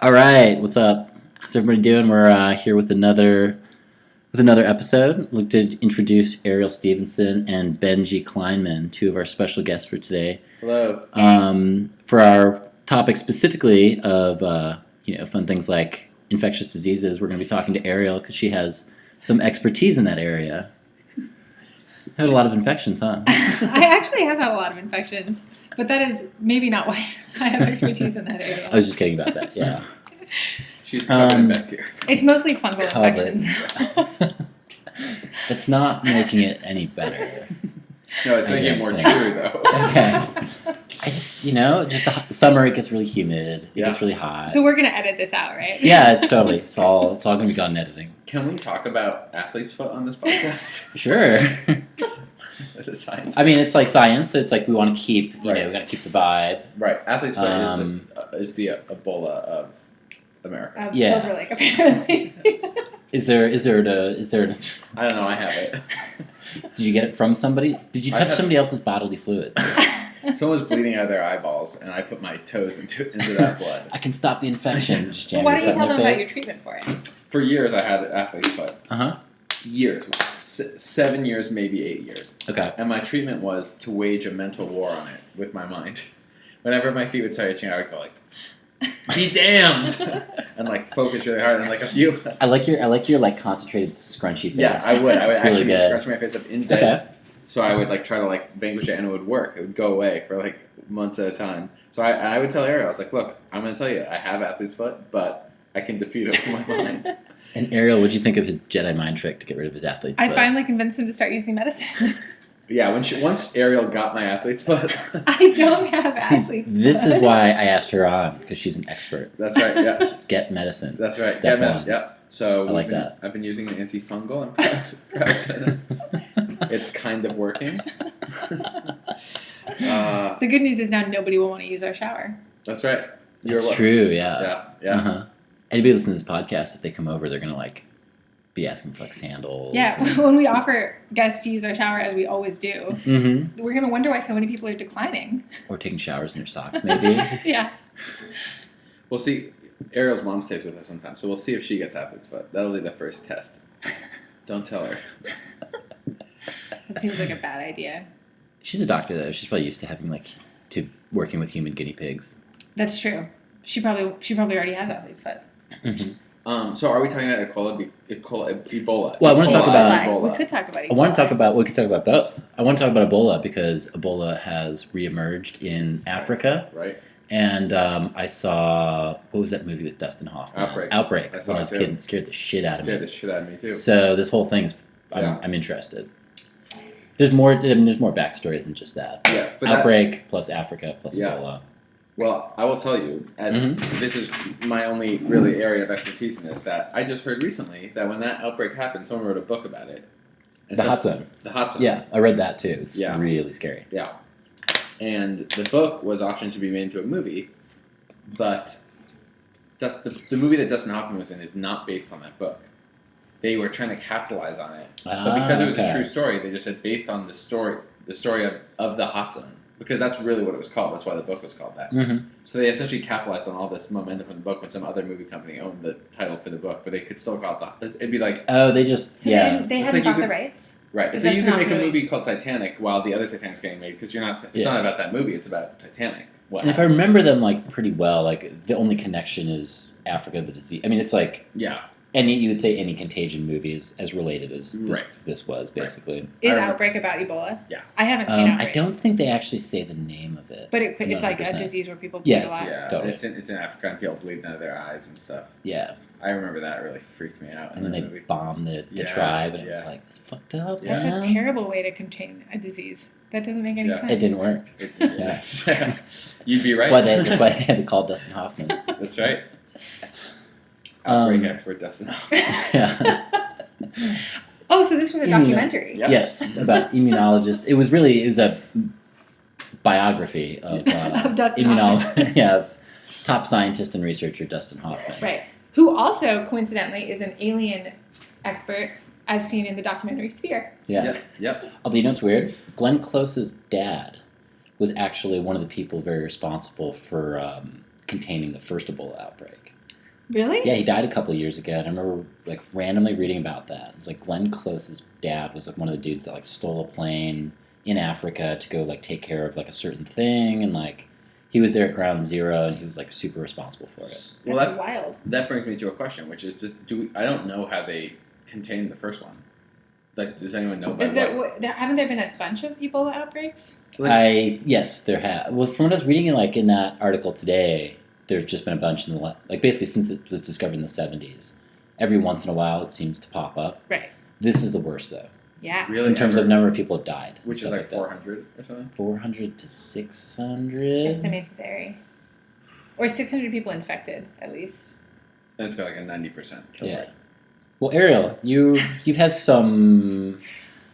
All right, what's up? How's everybody doing? We're here with another episode. I'd like to introduce Ariel Stevenson and Benji Kleinman, two of our special guests for today. Hello. For our topic specifically of fun things like infectious diseases, we're going to be talking to Ariel because she has some expertise in that area. Had a lot of infections, huh? I actually have had a lot of infections, but that is maybe not why I have expertise in that area. I was just kidding about that. Yeah. She's covered in bacteria. It's mostly fungal infections. That's not making it any better. No, it's making it more true, though. Okay. I just, the summer it gets really humid. It gets really hot. So we're gonna edit this out, right? Yeah, it's totally. It's all gonna be gone in editing. Can we talk about athlete's foot on this podcast? Sure. The science. I mean, it's like science. So it's like we want to keep, we got to keep the vibe. Right. Athlete's foot is the Ebola of America. Yeah. Silver Lake, apparently. Is there? I don't know. I have it. Did you get it from somebody? Did you touch somebody else's bodily fluid? Someone was bleeding out of their eyeballs, and I put my toes into that blood. I can stop the infection. Just jam Why your don't you foot in tell them their about face. your treatment for it? For years, I had athlete's foot. Years. 7 years, maybe 8 years. Okay. And my treatment was to wage a mental war on it with my mind. Whenever my feet would start itching, I would go like, "Be damned!" and like focus really hard. And like a few. I like your like concentrated scrunchy face. Yeah, I would. I would actually really scrunch my face up in bed. Okay. So I would like try to like vanquish it, and it would work. It would go away for like months at a time. So I would tell Ariel, I was like, "Look, I'm going to tell you, I have athlete's foot, but I can defeat it with my mind." And Ariel, what'd you think of his Jedi mind trick to get rid of his athlete's foot? I finally convinced him to start using medicine. Yeah, once Ariel got my athlete's foot. I don't have athlete's foot. This is why I asked her on, because she's an expert. That's right, yeah. Get medicine. That's right. Step Get one. Yeah. So I like that. I've been using an antifungal and practice. It's kind of working. The good news is now nobody will want to use our shower. That's right. That's true, yeah. Yeah. Uh-huh. Anybody listening to this podcast, if they come over, they're going to like be asking for like sandals. Yeah, when we offer guests to use our shower, as we always do, Mm-hmm. we're going to wonder why so many people are declining. Or taking showers in their socks, maybe. Yeah. We'll see. Ariel's mom stays with us sometimes, so we'll see if she gets athlete's foot. That'll be the first test. Don't tell her. That seems like a bad idea. She's a doctor, though. She's probably used to having working with human guinea pigs. That's true. She probably already has athlete's foot. Mm-hmm. So are we talking about Ebola? Well, I want to talk about Ebola. We could talk about Ebola. We could talk about both. I want to talk about Ebola because Ebola has reemerged in Africa. Right. And I saw, what was that movie with Dustin Hoffman? Outbreak. I saw When I was a kid, it scared the shit out of me. Scared the shit out of me too. So this whole thing, I'm interested. There's more backstory than just that. Yes, but Outbreak plus Africa plus Ebola. Well, I will tell you, as this is my only really area of expertise in this, that I just heard recently that when that outbreak happened, someone wrote a book about it. The Hot Zone. The Hot Zone. Yeah, I read that too. It's really scary. Yeah. And the book was optioned to be made into a movie, but the movie that Dustin Hoffman was in is not based on that book. They were trying to capitalize on it. But because it was a true story, they just said based on the story of the Hot Zone. Because that's really what it was called. That's why the book was called that. Mm-hmm. So they essentially capitalized on all this momentum from the book when some other movie company owned the title for the book, but they could still call it it'd be like... Oh, they just... So yeah. they haven't bought the rights? Right. So you could make a movie called Titanic while the other Titanic's getting made, because it's not about that movie, it's about Titanic. And if I remember them pretty well, the only connection is Africa, the disease. I mean, it's like... Yeah. You would say any Contagion movie is as related as this was, basically. Right. Is Outbreak about Ebola? Yeah. I haven't seen Outbreak. I don't think they actually say the name of it. But it's like a disease where people bleed a lot. Yeah, totally. It's in Africa and people bleeding out of their eyes and stuff. Yeah. I remember that really freaked me out. And then they bombed the tribe, and it was like, it's fucked up. That's a terrible way to contain a disease. That doesn't make any sense. It didn't work. You'd be right. That's why they had to call Dustin Hoffman. That's right. Outbreak expert Dustin Hoffman. Yeah. Oh, so this was a documentary. Yep. Yes, about immunologist. It was a biography of Dustin Hoffman. Yeah, of top scientist and researcher Dustin Hoffman. Right. Who also, coincidentally, is an alien expert, as seen in the documentary Sphere. Yeah. Yep. Although, you know what's weird? Glenn Close's dad was actually one of the people very responsible for containing the first Ebola outbreak. Really? Yeah, he died a couple years ago, and I remember like randomly reading about that. It was like Glenn Close's dad was like one of the dudes that like stole a plane in Africa to go like take care of like a certain thing, and like he was there at ground zero, and he was like super responsible for it. Well, That's wild. that brings me to a question, which is just I don't know how they contained the first one. Like, does anyone know? Haven't there been a bunch of Ebola outbreaks? Yes, there have. Well, from what I was reading, like in that article today, there's just been a bunch in the like basically since it was discovered in the 70s. Every once in a while, it seems to pop up. Right. This is the worst though, Yeah. Really, in terms ever? of number of people have died, and Which is stuff like that. 400 or something. 400 to 600. Estimates vary. Or 600 people infected, at least. And it's got like a 90% kill Yeah. rate. Well, Ariel, you've had some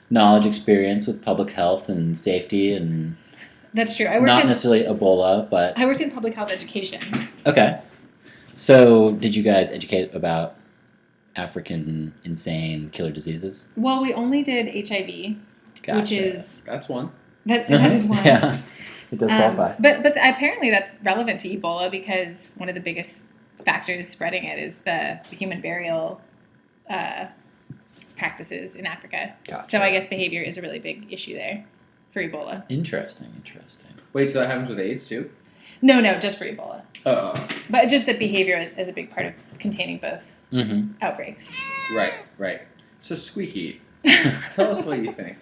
knowledge, experience with public health and safety, and That's true. not necessarily Ebola, but I worked in public health education. okay. So, did you guys educate about African insane killer diseases? Well, we only did HIV, which Gotcha. is That's one. that is one. Yeah, it does qualify. But apparently that's relevant to Ebola because one of the biggest factors spreading it is the human burial practices in Africa. Gotcha. So I guess behavior is a really big issue there for Ebola. Interesting. Wait, so that happens with AIDS too? No, just for Ebola. Oh, But just that behavior is a big part of containing both Mm-hmm. outbreaks. right. So Squeaky, tell us what you think.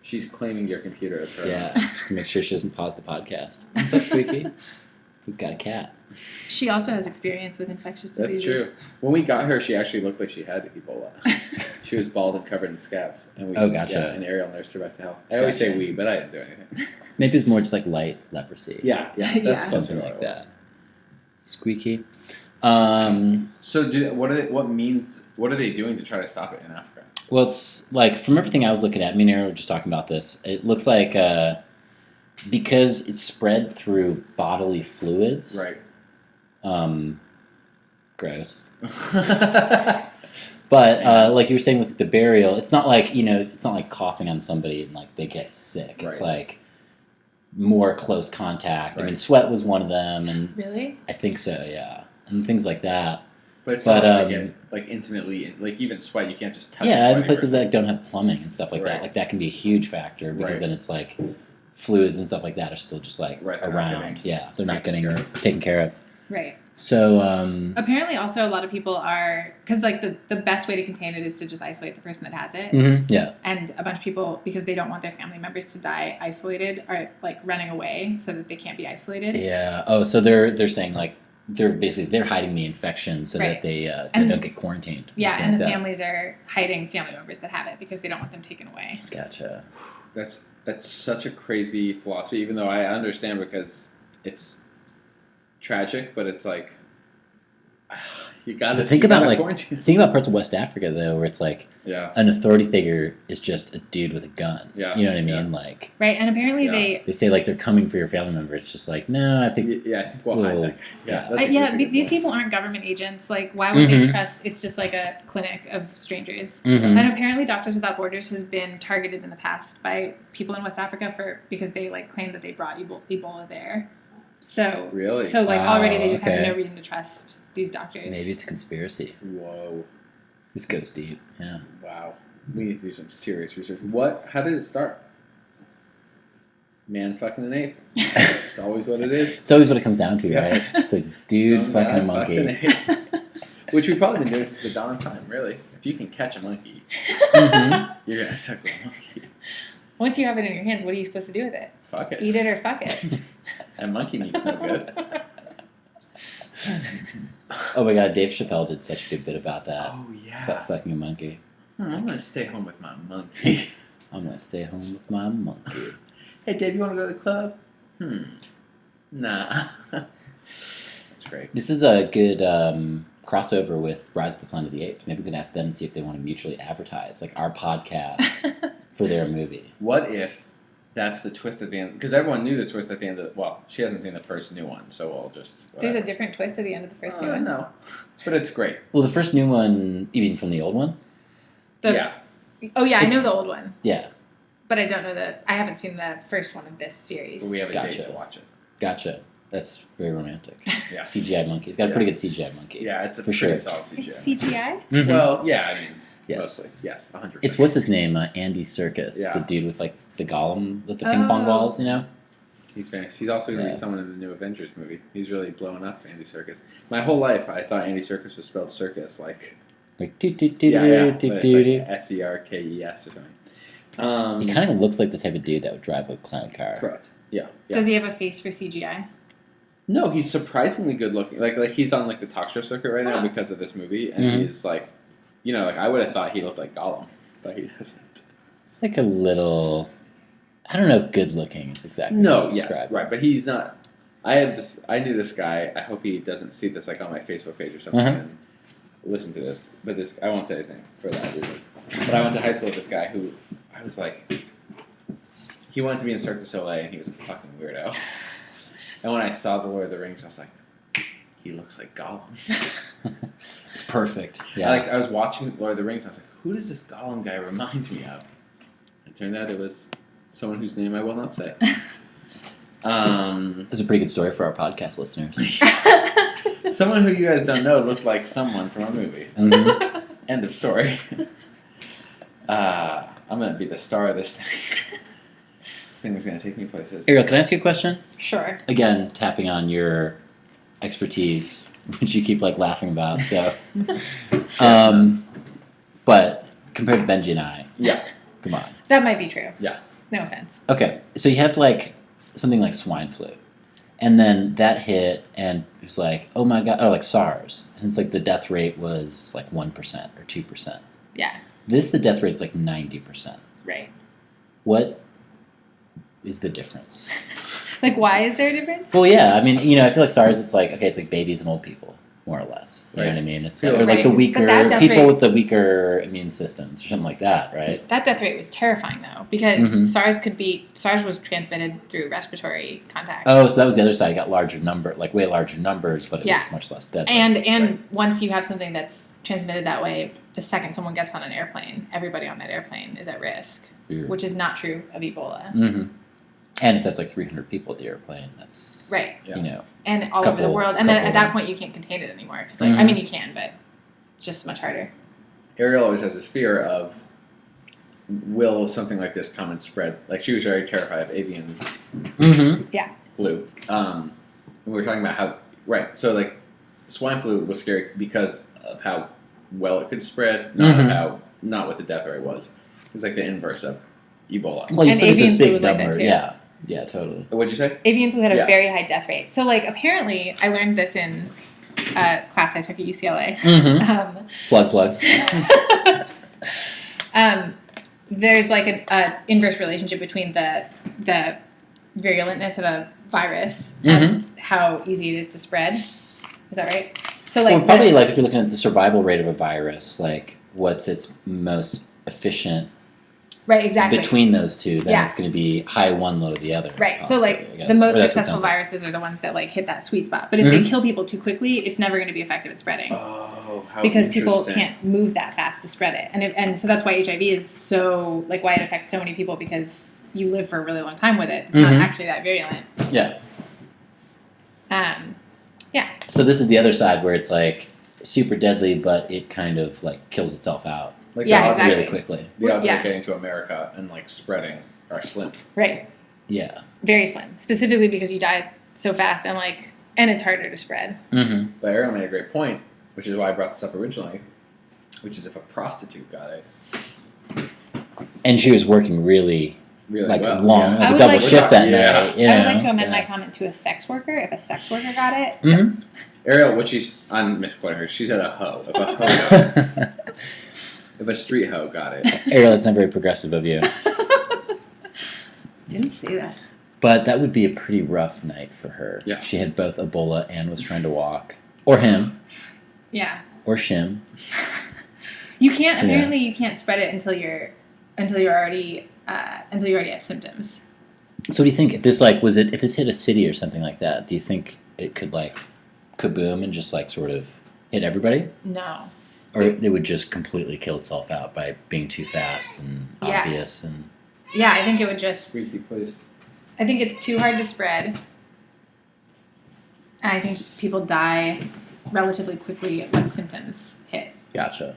She's claiming your computer as her. Yeah, just make sure she doesn't pause the podcast. What's up, Squeaky? We've got a cat. She also has experience with infectious That's diseases. true. When we got her, she actually looked like she had Ebola. She was bald and covered in scabs. And we, Oh, gotcha. Yeah, and Ariel nursed her back to health. I always say Gotcha. we, but I didn't do anything. Maybe it's more just like light leprosy. Yeah, that's Yeah. closer to Something what like it was. that. Squeaky. So, what are they doing to try to stop it in Africa? Well, it's like from everything I was looking at, me and Aaron were just talking about this. It looks like because it's spread through bodily fluids. Right. Gross. But like you were saying with the burial, it's not like it's not like coughing on somebody and like they get sick. It's Right. like more close contact. I mean, Right. sweat was one of them, and Really? I think so, yeah, and things like that. But it's But, also like intimately, like even sweat, you can't just touch. Yeah, a in sweaty places person. that don't have plumbing and stuff like Right. that, like that can be a huge factor because Right. then it's like fluids and stuff like that are still just like Right, they're not around. getting Yeah, they're not taken getting care of. taken care of. Right. So Apparently, also a lot of people are because like the best way to contain it is to just isolate the person that has it, yeah, and a bunch of people because they don't want their family members to die isolated are like running away so that they can't be isolated. yeah. Oh, so they're saying like they're hiding the infection so Right. that they And- don't get quarantined. Yeah, Something and like the that. families are hiding family members that have it because they don't want them taken away. Gotcha. That's such a crazy philosophy. Even though I understand because it's tragic, but it's like you got to But think about like quarantine. think about parts of West Africa though, where it's like Yeah, an authority figure is just a dude with a gun. Yeah, You know what I mean? yeah. Like Right, and apparently Yeah. they say like they're coming for your family member. It's just like no, I think yeah. I think we'll hide that. Yeah. That's that's a good these point. people aren't government agents. Like, why would Mhm. they trust? It's just like a clinic of strangers. Mhm. And apparently, Doctors Without Borders has been targeted in the past by people in West Africa because they like claim that they brought Ebola there. So Really? so like Wow, already they just have okay. no reason to trust these doctors. maybe it's a conspiracy. Whoa! This goes deep. Yeah. Wow. We need to do some serious research. How did it start? Man fucking an ape. It's always what it is. It's always what it comes down to, Yeah. right? It's the dude Some fucking guy a monkey. fucked an ape. Which we've probably been doing since the dawn of time, really. If you can catch a monkey, Mhm. you're gonna suck a monkey. Once you have it in your hands, what are you supposed to do with it? Fuck it. Eat it or fuck it. And monkey meat's no good. Oh my god, Dave Chappelle did such a good bit about that. Oh yeah. Fucking a monkey. I'm gonna stay home with my monkey. I'm gonna stay home with my monkey. Hey Dave, you wanna go to the club? Nah. That's great. This is a good crossover with Rise of the Planet of the Apes. Maybe we can ask them and see if they want to mutually advertise like our podcast for their movie. What if that's the twist at the end? Because everyone knew the twist at the end of well, she hasn't seen the first new one, so we'll just There's a whatever. different twist at the end of the first new one. No. But it's great. Well, the first new one, you mean from the old one? Yeah. Oh yeah, I It's- know the old one, Yeah, but I don't know I haven't seen the first one of this series. But we have a Gotcha. date to watch it. gotcha. That's very romantic. Yeah. CGI monkey. It's got a pretty good CGI monkey. Yeah, it's a For pretty sure. solid CGI. It's CGI. Mhm. Well, yeah, I mean, Yes. mostly. Yes, 100%. It's what's his name? Andy Serkis, Yeah. the dude with like the golem with the ping pong Oh. balls. You know. He's famous. He's also going to Yeah. be someone in the new Avengers movie. He's really blowing up, Andy Serkis. My whole life, I thought Andy Serkis was spelled circus, like Like do do do yeah, do but do do. it's like Serkes or something. He kind of looks like the type of dude that would drive a clown car. Correct. Yeah. Does he have a face for CGI? No, he's surprisingly good looking. Like he's on like the talk show circuit right now Oh. because of this movie, and Mhm. he's like, like I would have thought he looked like Gollum, but he doesn't. It's like a little. I don't know if good looking is exactly. No, how to yes, describe it. right, but he's not. I knew this guy. I hope he doesn't see this like on my Facebook page or something Uh-huh. and listen to this. But I won't say his name for that reason. But I went to high school with this guy who I was like, he wanted to be in Cirque du Soleil, and he was a fucking weirdo. And when I saw the Lord of the Rings, I was like, he looks like Gollum. It's perfect. Yeah. I was watching Lord of the Rings, and I was like, who does this Gollum guy remind me of? It turned out it was someone whose name I will not say. It's a pretty good story for our podcast listeners. Someone who you guys don't know looked like someone from a movie. Mhm. End of story. I'm going to be the star of this thing. This thing is going to take me places. Ariel, can I ask you a question? Sure. Again, tapping on your expertise, which you keep like laughing about. So, but compared to Benji and I, Yeah. come on. That might be true. Yeah. No offense. Okay, so you have like something like swine flu, and then that hit, and it was like, oh my god, or like SARS, and it's like the death rate was like 1% or 2%. Yeah. The death rate's like 90%. Right. What is the difference? Like, why is there a difference? Well, yeah, I mean, I feel like SARS, it's like, okay, it's like babies and old people, more or less. You know Right. what I mean? It's Yeah. or like Right. the But weaker that death people rate- with the weaker immune systems or something like that, right? That death rate was terrifying, though, because Mhm. SARS was transmitted through respiratory contact. Oh, so that was the other side. It got way larger numbers, but it Yeah. was much less deadly. And once you have something that's transmitted that way, the second someone gets on an airplane, everybody on that airplane is at risk, Weird. which is not true of Ebola. Mm-hmm. And if that's like 300 people at the airplane, that's Right. Yeah. And all over the Couple- world. And then couple at that of point, you can't contain it anymore. 'Cause, like, I Mhm. mean, you can, but it's just much harder. Ariel always has this fear of, will something like this come and spread? Like, she was very terrified of avian Mm-hmm. flu. And we were talking about how, right, so like, swine flu was scary because of how well it could spread, not what the death rate was. It was like the inverse of Ebola. Well, you And still get this avian flu big was like that number. too. Yeah. Yeah, totally. What'd you say? Avian flu had a Yeah. very high death rate. So, like, apparently, I learned this in a class I took at UCLA. Mm-hmm. Plug. There's like an inverse relationship between the virulentness of a virus and how easy it is to spread. Is that right? So like Well, probably like if you're looking at the survival rate of a virus, like what's its most efficient right, exactly. between those two, then Yeah. it's going to be high one, low the other. Right. So possibly, like I guess. the Or most that's what it successful sounds like. viruses are the ones that like hit that sweet spot. But if they kill people too quickly, it's never going to be effective at spreading. Oh, how Because people interesting. can't move that fast to spread it, and so that's why HIV is so like why it affects so many people because you live for a really long time with it. It's not Mhm. actually that virulent. Yeah. Yeah. So this is the other side where it's like super deadly, but it kind of like kills itself out Like Yeah, the odds, exactly. really quickly. the odds Yeah. of getting to America and like spreading are slim. Right. Yeah. Very slim. Specifically because you die so fast and it's harder to spread. Mm-hmm. But Ariel made a great point, which is why I brought this up originally, which is if a prostitute got it And she was working really really like well. long, yeah. like I a would double like shift to- that Yeah. night. You I would know? like to amend Yeah. my comment to a sex worker. If a sex worker got it, Mhm. Ariel, what she's I'm misquoting her. She said a hoe. If a hoe, if a street hoe got it, Ariel, that's not very progressive of you. didn't see that. But that would be a pretty rough night for her. Yeah. She had both Ebola and was trying to walk. Or him. Yeah. Or shim. You can't. Yeah. Apparently, you can't spread it until you already have symptoms. So what do you think if this like if this hit a city or something like that, do you think it could like kaboom and just like sort of hit everybody? No. Or it would just completely kill itself out by being too fast and Yeah. obvious and Yeah, I think it would just. sweetie, please. I think it's too hard to spread. And I think people die relatively quickly when symptoms hit. Gotcha.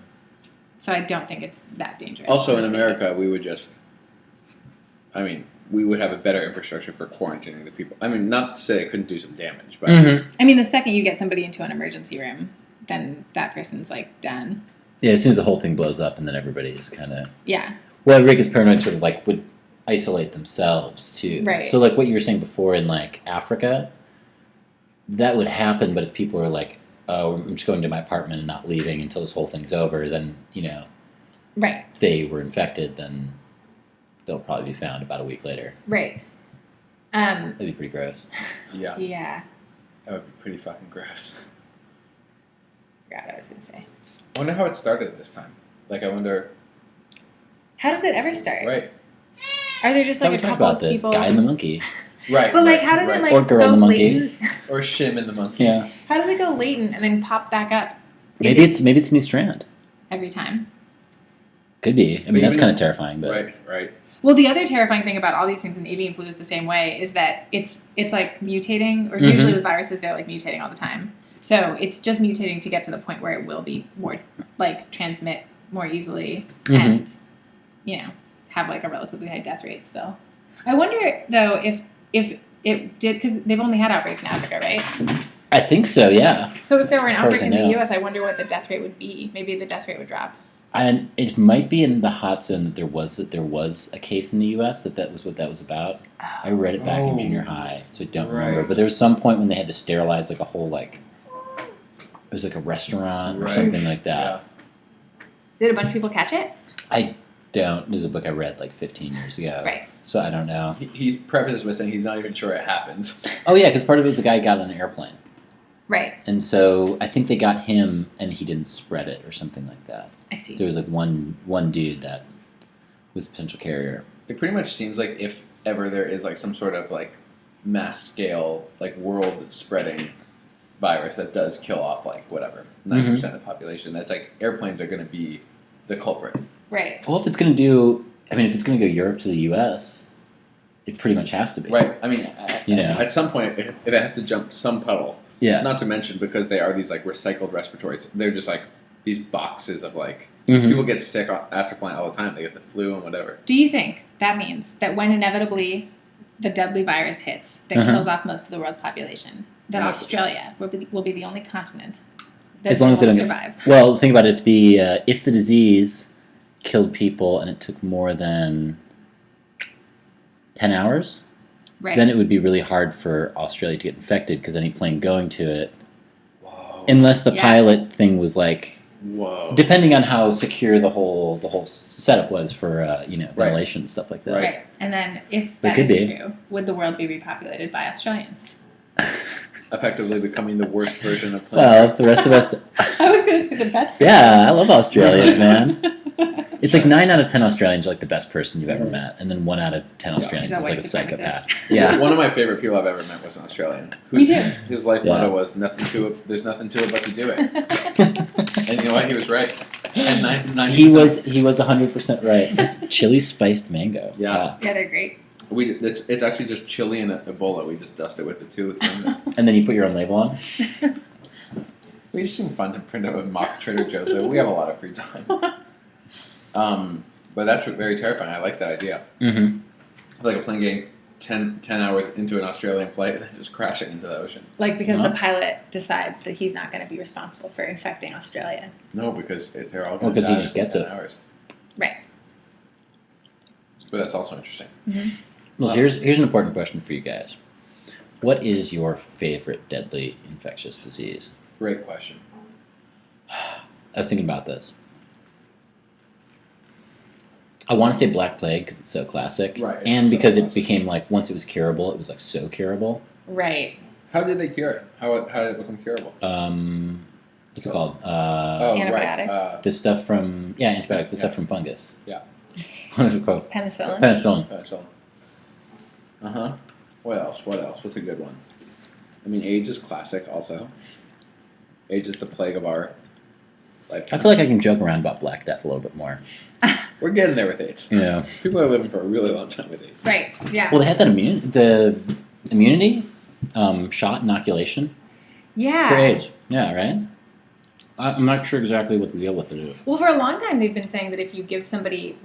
So I don't think it's that dangerous. Also, in honestly. America, we would just. I mean, we would have a better infrastructure for quarantining the people. I mean, not to say it couldn't do some damage, but Mm-hmm. I mean, the second you get somebody into an emergency room, then that person's like done. Yeah, as soon as the whole thing blows up, and then everybody is kind of. Yeah. Well, everybody gets paranoid, sort of like would isolate themselves too. Right. So, like what you were saying before in like Africa, that would happen. But if people are like, "Oh, I'm just going to my apartment and not leaving until this whole thing's over," then Right. if they were infected, then they'll probably be found about a week later. Right. That'd be pretty gross. yeah, Yeah. that would be pretty fucking gross. Forgot what I was gonna say. I wonder how it started this time. Like, I wonder. How does it ever start? Right. Are there just like we a talked couple about of this people? guy and the monkey. Right. But like, right, how does right. it like Or girl go and the monkey. latent? Or Shim and the monkey. Yeah. How does it go latent and then pop back up? Is Maybe it it's a new strand. every time? Could be. I mean, Maybe that's not. kind of terrifying, but Right. Right. Well, the other terrifying thing about all these things, and avian flu is the same way, is that it's like mutating, or usually with viruses they're like mutating all the time. So it's just mutating to get to the point where it will be more like transmit more easily and have like a relatively high death rate still. I wonder though if it did, because they've only had outbreaks in Africa, right? I think so. Yeah. So if there were an As far as outbreak I in the know. U.S., I wonder what the death rate would be. Maybe the death rate would drop. And it might be in the hot zone that there was a case in the U.S. that was what that was about. I read it back in junior high, so I don't remember. Right. But there was some point when they had to sterilize like a whole it was like a restaurant or Right. something like that. Did a bunch of people catch it? I don't. This is a book I read like 15 years ago. Right. So I don't know. He's prefaced by saying he's not even sure it happened. Oh yeah, because part of it was a guy got on an airplane, Right. and so I think they got him, and he didn't spread it or something like that. I see. There was like one dude that was the potential carrier. It pretty much seems like if ever there is like some sort of like mass scale like world spreading virus that does kill off like whatever 90% of the population, that's like airplanes are going to be the culprit. Right. Well, if it's going to if it's going to go Europe to the U.S., it pretty much has to be. Right. I mean, Yeah. at some point if it has to jump some puddle. Yeah. Not to mention because they are these like recycled respiratories. They're just like these boxes of like Mhm. people get sick after flying all the time. They get the flu and whatever. Do you think that means that when inevitably the deadly virus hits that Uh-huh. kills off most of the world's population, that Yeah. Australia will be the only continent that As long as they will don't survive? Well, think about it. If the disease killed people and it took more than 10 hours, Right. then it would be really hard for Australia to get infected because any plane going to it, Whoa. unless the Yeah. pilot thing was like, Whoa. depending on how secure the whole setup was for ventilation and stuff like that. Right. And then if It that could is be. true, would the world be repopulated by Australians? Effectively becoming the worst version of Well, planet the rest of us, I was going to say the best. yeah, I love Australians, man. It's like 9 out of 10 Australians are like the best person you've ever met, and then 1 out of 10 Australians He's a is like a white psychopath. supremacist. Yeah. One of my favorite people I've ever met was an Australian. Me too. His life Yeah. motto was "Nothing to it. There's nothing to it but to do it." And you know what? He was right. And 90%. He was 100% right. This chili spiced mango. Yeah. Yeah, they're great. It's actually just chili and Ebola. We just dust it with the two. And then you put your own label on. We just seem fun to print out a mock Trader Joe's. So we have a lot of free time. But that's very terrifying. I like that idea. Mm-hmm. Like a plane getting 10 hours into an Australian flight and then just crashing into the ocean. Like, because Uh-huh. the pilot decides that he's not going to be responsible for infecting Australia. No, because they're all Well, going to 'cause he die just in gets 10 it. hours. Right. But that's also interesting. Well, so here's an important question for you guys. What is your favorite deadly infectious disease? Great question. I was thinking about this. I want to say Black Plague because it's so classic, Right, it's and so because it classic. became like once it was curable, it was like so curable. Right. How did they cure it? How did it become curable? What's it called? Antibiotics. Right. The stuff from antibiotics. The stuff from fungus. Yeah. What is it called? Penicillin. Penicillin. Uh-huh. What else? What's a good one? I mean, AIDS is classic also. AIDS is the plague of our life. I feel like I can joke around about Black Death a little bit more. We're getting there with AIDS. Yeah. People are living for a really long time with AIDS. Right. Yeah. Well, they had that immunity shot inoculation. Yeah. For age. Yeah, right? I'm not sure exactly what the deal with it is. Well, for a long time, they've been saying that if you give somebody,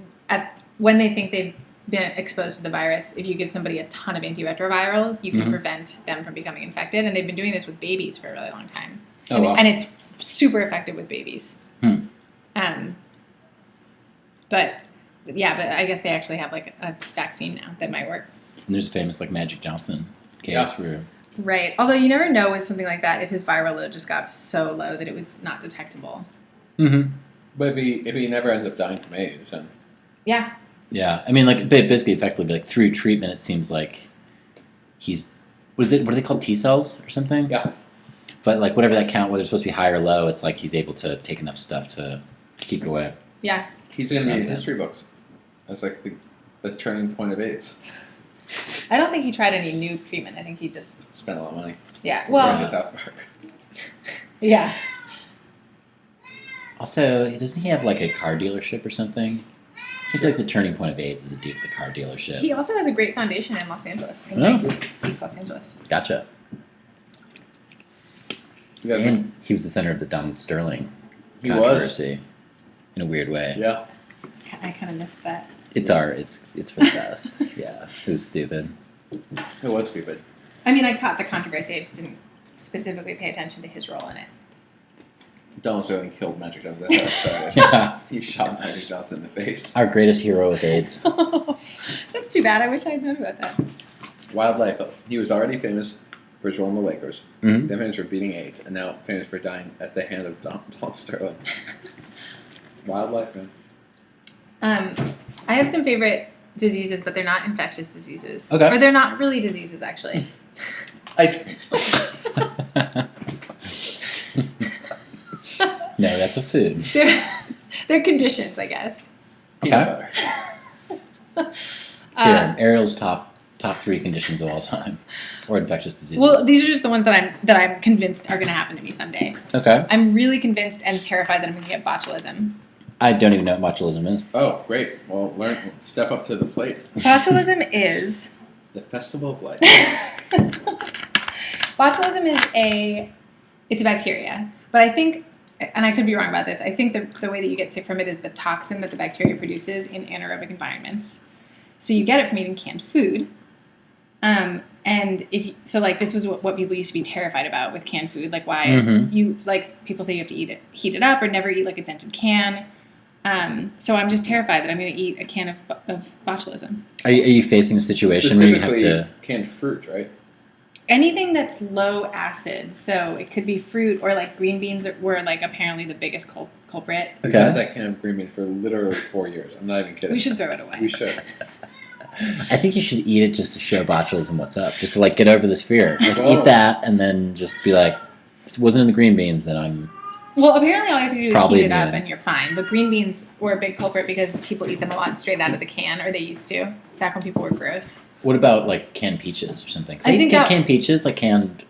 when they think they've been exposed to the virus, if you give somebody a ton of antiretrovirals, you can Mhm. prevent them from becoming infected. And they've been doing this with babies for a really long time. Oh, wow. And it's super effective with babies. Hmm. But I guess they actually have like a vaccine now that might work. And there's a famous like Magic Johnson case Yeah. where Right. Although you never know with something like that if his viral load just got so low that it was not detectable. mm-hmm. But if he never ends up dying from AIDS, then Yeah. Yeah, I mean, like basically, effectively, like through treatment, it seems like he's what are they called, T cells or something? Yeah. But like whatever that count, whether it's supposed to be high or low, it's like he's able to take enough stuff to keep it away. Yeah. he's going to be in Something. history books. That's like the turning point of AIDS. I don't think he tried any new treatment. I think he just, Spent a lot of money. yeah. According Well, to South Park. yeah. Also, doesn't he have like a car dealership or something? I feel like the turning point of AIDS is a dude at the car dealership. He also has a great foundation in Los Angeles. In Oh. East Los Angeles. Gotcha. You guys And he was the center of the Donald Sterling He was. controversy in a weird way. Yeah. I kind of missed that. It's for the best. Yeah, it was stupid. It was stupid. I mean, I caught the controversy. I just didn't specifically pay attention to his role in it. Donald Sterling killed Magic Johnson. That's how it started. Yeah, He shot Magic Johnson in the face. our greatest hero with AIDS. That's too bad. I wish I had known about that. Wildlife. He was already famous for joining the Lakers. Mhm. Then famous for beating AIDS, and now famous for dying at the hand of Donald Sterling. Wildlife, man. I have some favorite diseases, but they're not infectious diseases. Okay. Or they're not really diseases, actually. Ice cream. No, that's a food. They're conditions, I guess. Peanut Okay. butter. So, Ariel's top 3 conditions of all time, or infectious diseases. Well, these are just the ones that I'm convinced are going to happen to me someday. Okay. I'm really convinced and terrified that I'm going to get botulism. I don't even know what botulism is. Oh, great. Well, step up to the plate. Botulism is The Festival of Life. botulism is it's a bacteria, but I think, and I could be wrong about this, I think the way that you get sick from it is the toxin that the bacteria produces in anaerobic environments. So you get it from eating canned food. And this was what people used to be terrified about with canned food, like why Mhm. people say you have to heat it up or never eat like a dented can. So I'm just terrified that I'm going to eat a can of botulism. Are you facing a situation where you have Specifically, to? canned fruit, right? Anything that's low acid, so it could be fruit or like green beans were like apparently the biggest culprit. We've Okay. had that can of green beans for literally 4 years. I'm not even kidding. We should throw it away. We should. I think you should eat it just to show botulism what's up, just to like get over this fear. Like, Oh. eat that and then just be like, if it wasn't in the green beans, then I'm. Well, apparently all you have to do is Probably heat it up immune. and you're fine. But green beans were a big culprit because people eat them a lot straight out of the can, or they used to, back when people were gross. What about like canned peaches or something? 'Cause I I think get that- canned peaches, like canned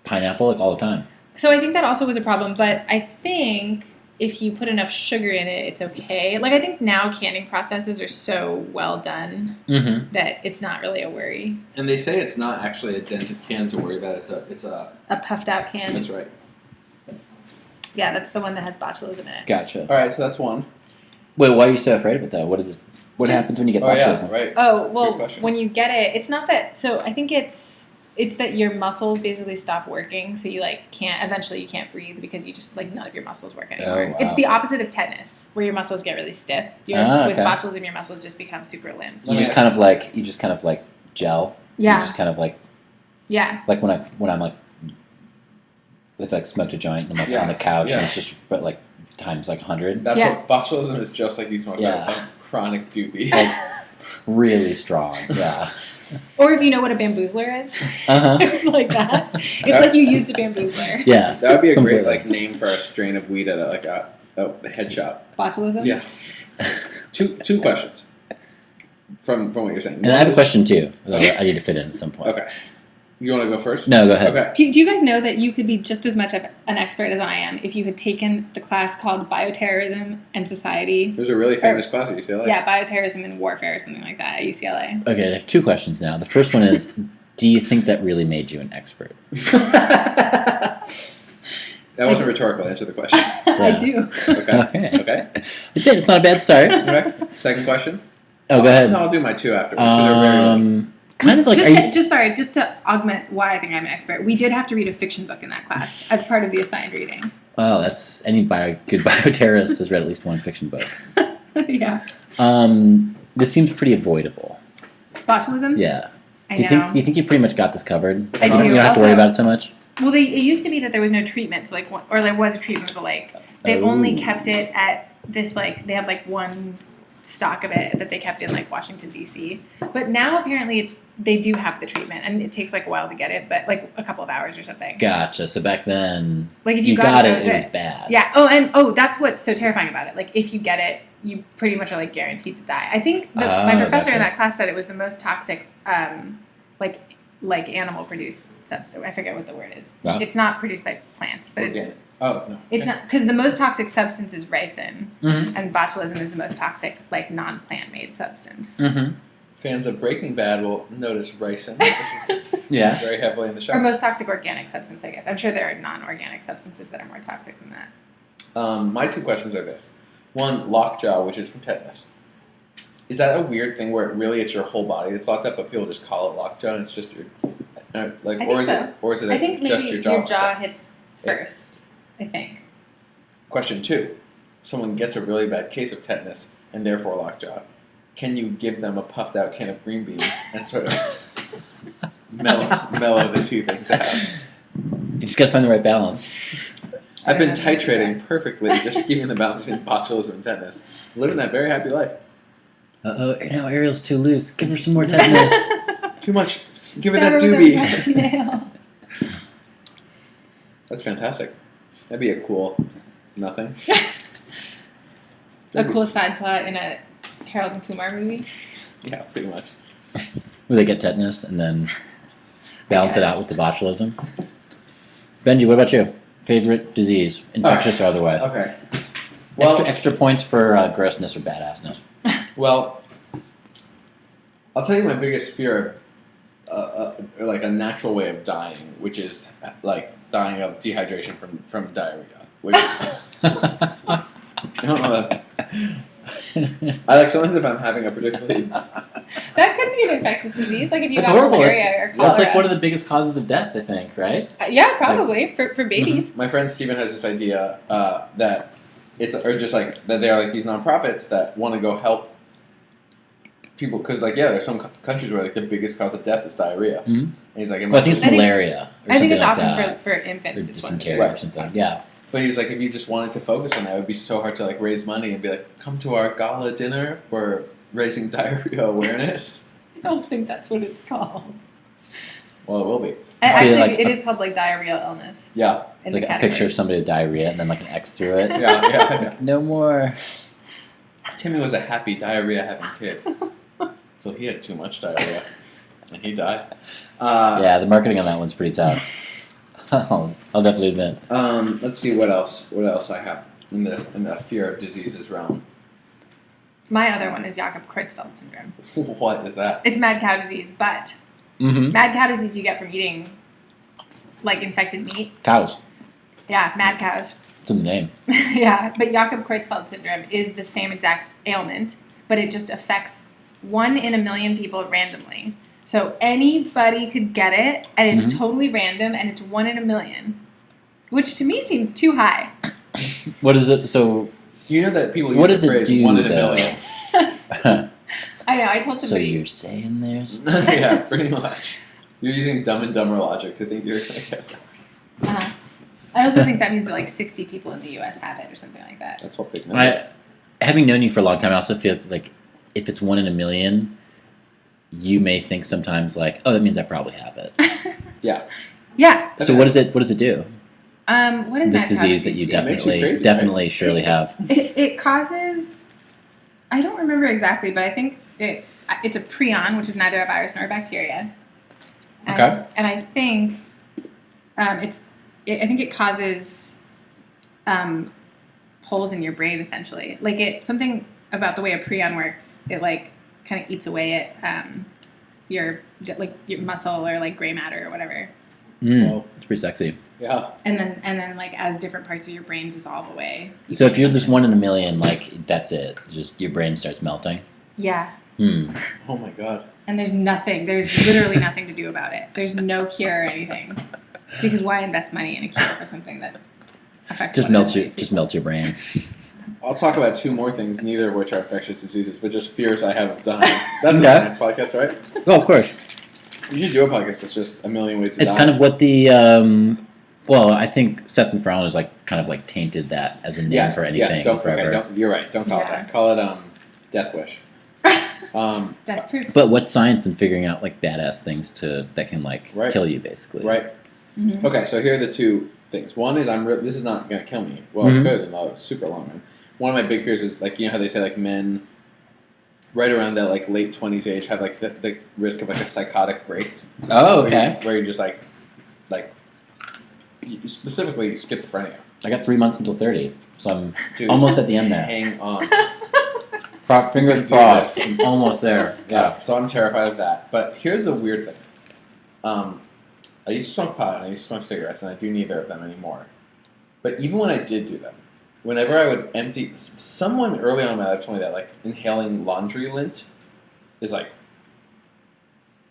pineapple, like all the time. So I think that also was a problem, but I think if you put enough sugar in it, it's okay. Like I think now canning processes are so well done Mm-hmm. that it's not really a worry. And they say it's not actually a dented can to worry about. It's a. A puffed out can. That's right. Yeah, that's the one that has botulism in it. Gotcha. All right, so that's one. Wait, why are you so afraid of it though? What Just- happens when you get Oh yeah, botulism? right. Oh, Good well, question. when you get it, it's not that. So I think it's that your muscles basically stop working. So you eventually you can't breathe because you just like none of your muscles work anymore. Oh, wow. It's the opposite of tetanus where your muscles get really stiff. With okay. botulism, your muscles just become super limp. You just kind of like gel. Yeah. You just kind of like Yeah. when I'm like with like smoked a joint and I'm like Yeah. on the couch Yeah. and it's just like times like 100. That's Yeah. what botulism is. Just like you smoke Yeah. a chronic doobie. Like really strong. Yeah. Or if you know what a bamboozler is, Uh huh. it's like that. It's like you used a bamboozler. Yeah. That would be a great Completely. like name for a strain of weed at a head shop. Botulism. Yeah. Two questions from what you're saying. And I have a question too. That I need to fit in at some point. Okay. You want to go first? No, go ahead. Okay. Do you guys know that you could be just as much of an expert as I am if you had taken the class called Bioterrorism and Society? There's a really famous class at UCLA. Yeah, Bioterrorism and Warfare or something like that at UCLA. Okay, I have 2 questions now. The first one is, do you think that really made you an expert? That wasn't rhetorical. Answer the question. I Yeah. do. Okay. Okay. It's not a bad start. Okay. Second question. Oh, go ahead. No, I'll do my two afterwards. 'Cause they're very like, Kind of like, Just to augment why I think I'm an expert, we did have to read a fiction book in that class as part of the assigned reading. oh, that's any good bioterrorist has read at least one fiction book. Yeah. This seems pretty avoidable. Botulism? Yeah. I Do you know. think you pretty much got this covered? I do. You don't have to worry Also- about it so much. Well, it used to be that there was no treatment, so or there was a treatment, but they only Oh. kept it at this they had one stock of it that they kept in Washington D.C. But now apparently they do have the treatment, and it takes a while to get it, but a couple of hours or something. Gotcha. So back then, If you got got it, it, that it was was bad. Yeah. That's what's so terrifying about it. If you get it, you pretty much are guaranteed to die. I think my professor in gotcha. that class said it was the most toxic, animal produced substance. I forget what the word is. Wow. It's not produced by plants, but organic. Oh no. it's not, because the most toxic substance is ricin, Mm-hmm. and botulism is the most toxic non-plant made substance. Mm-hmm. Fans of Breaking Bad will notice ricin. Which is Yeah. very heavily in the show. Or most toxic organic substance, I guess. I'm sure there are non-organic substances that are more toxic than that. My two questions are this: one, lockjaw, which is from tetanus. Is that a weird thing where it's your whole body that's locked up, but people just call it lockjaw and it's just your think or is so. it or is it I think just maybe your jaw? hits first. I think. Question two: someone gets a really bad case of tetanus and therefore lockjaw. Can you give them a puffed out can of green beans and sort of mellow the two things out? You just gotta find the right balance. I've been I don't know if that's titrating perfectly, just keeping the balance between botulism and tetanus. Living that very happy life. Uh-oh, now Ariel's too loose. Give her some more tetanus. Too much. Give it that Sever with a doobie. rusty nail. That's fantastic. That'd be a cool nothing. A cool side plot in a Harold and Kumar movie. Yeah, pretty much. Where they get tetanus and then balance it guess. out with the botulism. Benji, what about you? Favorite disease, infectious or otherwise? Okay. Well, extra points for grossness or badassness. well, I'll tell you my biggest fear of a natural way of dying, which is dying of dehydration from diarrhea. Which I don't know that. I sometimes if I'm having a particularly That could be an infectious disease, if you It's got horrible. malaria or cholera. It's one of the biggest causes of death, I think, right? Yeah, probably for babies. my friend Steven has this idea that that they're these nonprofits that want to go help people because there's some countries where the biggest cause of death is diarrhea. Mhm. And he's like, it Well, I must think it's I think- malaria. Or I think something it's like often that. for infants. Or it's one of dysentery those. or something. Yeah. But he was like, if you just wanted to focus on that, it would be so hard to raise money and be like, come to our gala dinner for raising diarrhea awareness. I don't think that's what it's called. Well, it will be. Actually, like it is called diarrheal illness Yeah, in Like the a category. picture of somebody with diarrhea and then an X through it. yeah. No more. Timmy was a happy diarrhea having kid, so he had too much diarrhea, and he died. Yeah, the marketing on that one's pretty tough. I'll definitely admit. Let's see what else. What else I have in the fear of diseases realm. My other one is Jakob Creutzfeldt syndrome. What is that? It's mad cow disease, but Mm-hmm. mad cow disease you get from eating infected meat. Cows. Yeah, mad cows. It's in the name. Yeah, but Jakob Creutzfeldt syndrome is the same exact ailment, but it just affects 1 in a million people randomly. So anybody could get it, and it's Mhm. totally random, and it's 1 in a million, which to me seems too high. What is it? So, You know that people use what the does it phrase do, 1 in a though? million. I know. I told So somebody. you're saying there's. Yeah, pretty much. You're using Dumb and Dumber logic to think you're going to get that. Uh-huh. I also think that means that 60 people in the U.S. have it, or something like that. That's what big number. Having known you for a long time, I also feel like if it's 1 in a million, you may think sometimes oh, that means I probably have it. Yeah. Yeah. So what does it do? What is This mad cow disease that you do? It makes you crazy, definitely surely have. It causes. I don't remember exactly, but I think it's a prion, which is neither a virus nor a bacteria. And, Okay. And I think I think it causes holes in your brain essentially. Something about the way a prion works. It kind of eats away at your muscle or gray matter or whatever. It's pretty sexy. Yeah. and then like as different parts of your brain dissolve away. So if you're this 1 in a million, like that's it. Just your brain starts melting. Yeah. Oh my god. And there's literally nothing to do about it. There's no cure or anything. Because why invest money in a cure for something that affects Just melts your brain. I'll talk about 2 more things, neither of which are infectious diseases, but just fears I have of dying. That's Okay. a science podcast, right? Oh, of course. You should do a podcast that's just a million ways to It's die. kind of what the well, I think Seth MacFarlane is like kind of like tainted that as a name for anything Yes, don't, forever. okay, don't, you're right. Don't call it Yeah. that. Call it Death Wish. Death proof. But what's science in figuring out like badass things that can like Right. kill you basically? Right. Mhm. Okay, so here are the 2 things. One is this is not going to kill me. Well, Mhm. it could in the super long run. One of my big fears is like, you know how they say like men right around that like late 20s age have like the risk of like a psychotic break. Oh, Where okay. you're just like specifically schizophrenia. I got 3 months until 30, so I'm Dude, almost at the end there. hang on. Fingers do crossed. this. I'm almost there. Yeah, so I'm terrified of that. But here's the weird thing. I used to smoke pot and I used to smoke cigarettes, and I do neither of them anymore. But even when I did do them, whenever I would empty, someone early on in my life told me that like inhaling laundry lint is like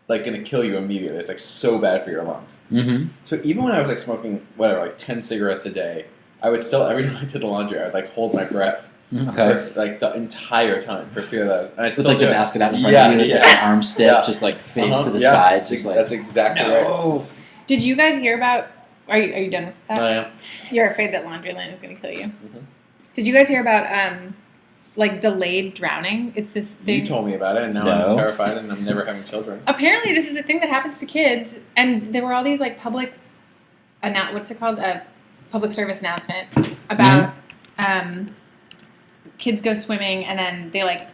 gonna kill you immediately. It's like so bad for your lungs. Mm-hmm. So even when I was like smoking whatever, like 10 cigarettes a day, I would still every time I did the laundry, I would like hold my breath Okay. for like the entire time for fear that and I With still like do the it. basket out in front Yeah, of you with yeah. your arm stiff, Yeah. just like face to the Yeah, side, just like that's exactly right. no. Did you guys hear about? Are you done with that? I am. You're afraid that laundry lint is going to kill you. Mhm. Did you guys hear about like delayed drowning? It's this thing. You told me about it, and now No. I'm terrified, and I'm never having children. Apparently, this is a thing that happens to kids, and there were all these like public, what's it called? A public service announcement about kids go swimming and then they like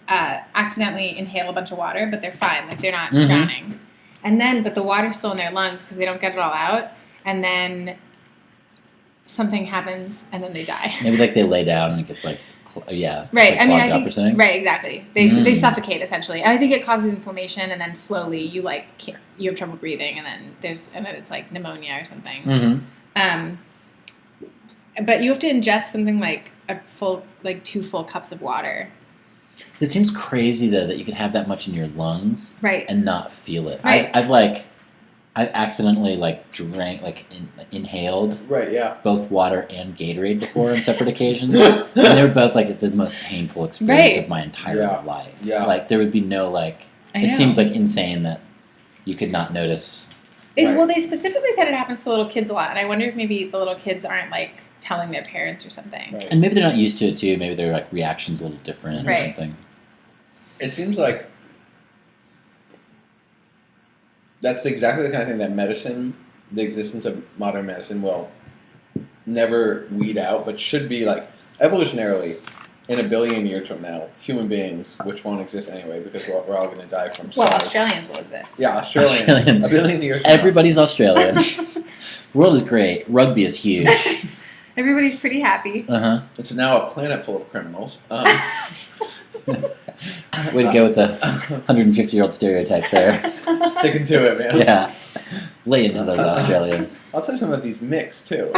accidentally inhale a bunch of water, but they're fine, like they're not Mhm. drowning. And then, but the water's still in their lungs because they don't get it all out, and then something happens and then they die. Maybe like they lay down and it gets like yeah, Right. like I mean, I clogged up or think something. right. Exactly. They Mm. suffocate essentially, and I think it causes inflammation, and then slowly you you have trouble breathing, and then it's like pneumonia or something. Mm-hmm. But you have to ingest something like like 2 full cups of water. It seems crazy though that you could have that much in your lungs Right. and not feel it. Right. I've accidentally like drank inhaled Right, yeah. both water and Gatorade before on separate occasions, and they were both like the most painful experience Right. of my entire Yeah. life. Yeah. Like there would be no like. I It know. seems like insane that you could not notice. Right. Well, they specifically said it happens to little kids a lot, and I wonder if maybe the little kids aren't like telling their parents or something. Right. And maybe they're not used to it too. Maybe their like reactions a little different or Right. something. It seems like that's exactly the kind of thing that medicine, the existence of modern medicine, will never weed out, but should be like evolutionarily in a billion years from now, human beings, which won't exist anyway because we're all going to die from Well, SARS. Australians will exist. Yeah, Australians. Australians. A billion years from now. Everybody's Australian. The world is great. Rugby is huge. Everybody's pretty happy. Uh It's now a planet full of criminals. huh. Way to go with the 150-year-old stereotype there. Sticking to it, man. Yeah. Lay into those Australians. I'll tell you some of these mix too.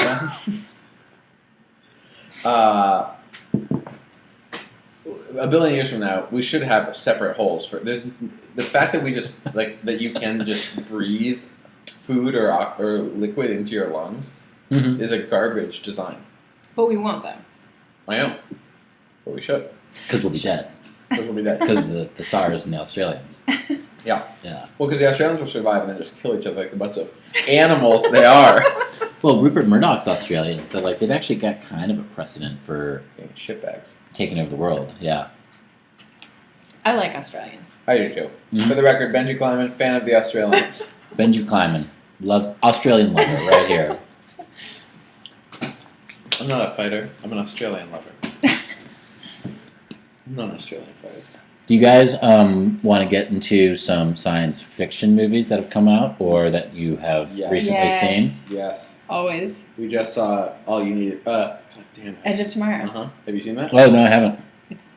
A billion years from now, we should have separate holes for. There's the fact that we just like that you can just breathe food or liquid into your lungs Mm-hmm. is a garbage design. But we won't, though. I know, but we should. Because we'll be dead. Because we'll be dead. Because of the SARS and the Australians. Yeah. Yeah. Well, because the Australians will survive and then just kill each other like a bunch of animals they are. Well, Rupert Murdoch's Australian, so like they've actually got kind of a precedent for Shitbags. taking over the world. Yeah. I like Australians. I do too. Mhm. For the record, Benji Kleiman, fan of the Australians. Benji Kleiman, Australian lover right here. I'm not a fighter. I'm an Australian lover. I'm not an Australian fighter. Do you guys want to get into some science fiction movies that have come out or that you have Yes. recently seen? Yes. Yes. Always. We just saw All You Need. God damn it. Edge of Tomorrow. Uh-huh. Have you seen that? Oh, no, I haven't.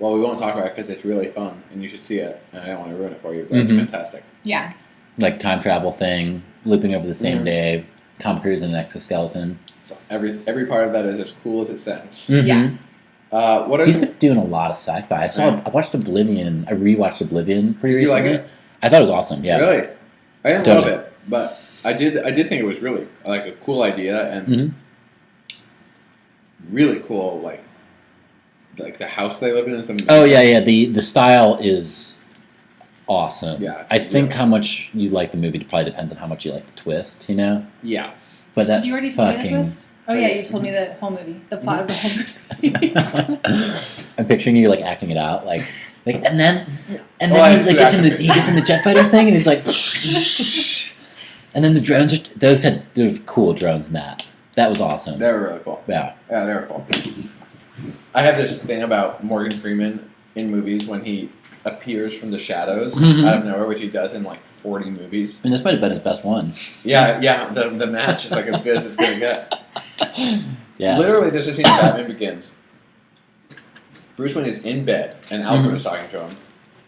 Well, we won't talk about it because it's really fun and you should see it. And I don't want to ruin it for you, but it's Mhm. fantastic. Yeah. Like time travel thing, looping over the same Mhm. day. Tom Cruise in an exoskeleton. So every part of that is as cool as it sounds. Mhm. Yeah. What are He's some, been doing a lot of sci-fi. I watched Oblivion. I rewatched Oblivion pretty Did you like recently. it? I thought it was awesome. Yeah. Really? I didn't Totally. love it, but I did think it was really like a cool idea and Mhm. really cool like the house they live in is amazing. Oh yeah. The style is awesome. Yeah, it's I think really how much you like the movie probably depends on how much you like the twist. You know. Yeah. But that Did you already tell me the fucking. twist? Oh yeah, you told me the whole movie, the plot of the whole movie. I'm picturing you like acting it out, like, and then Oh, I he, like, have he gets in the jet fighter thing, and he's like, and then the drones are there were cool drones in that. That was awesome. They were really cool. Yeah. Yeah, they were cool. I have this thing about Morgan Freeman in movies when he appears from the shadows Mhm. out of nowhere, which he does in like 40 movies. I mean, this might have been his best one. Yeah, the match is like as good as it's gonna get. Yeah. Literally, there's a scene in Batman Begins. Bruce Wayne is in bed, and Alfred Mhm. is talking to him,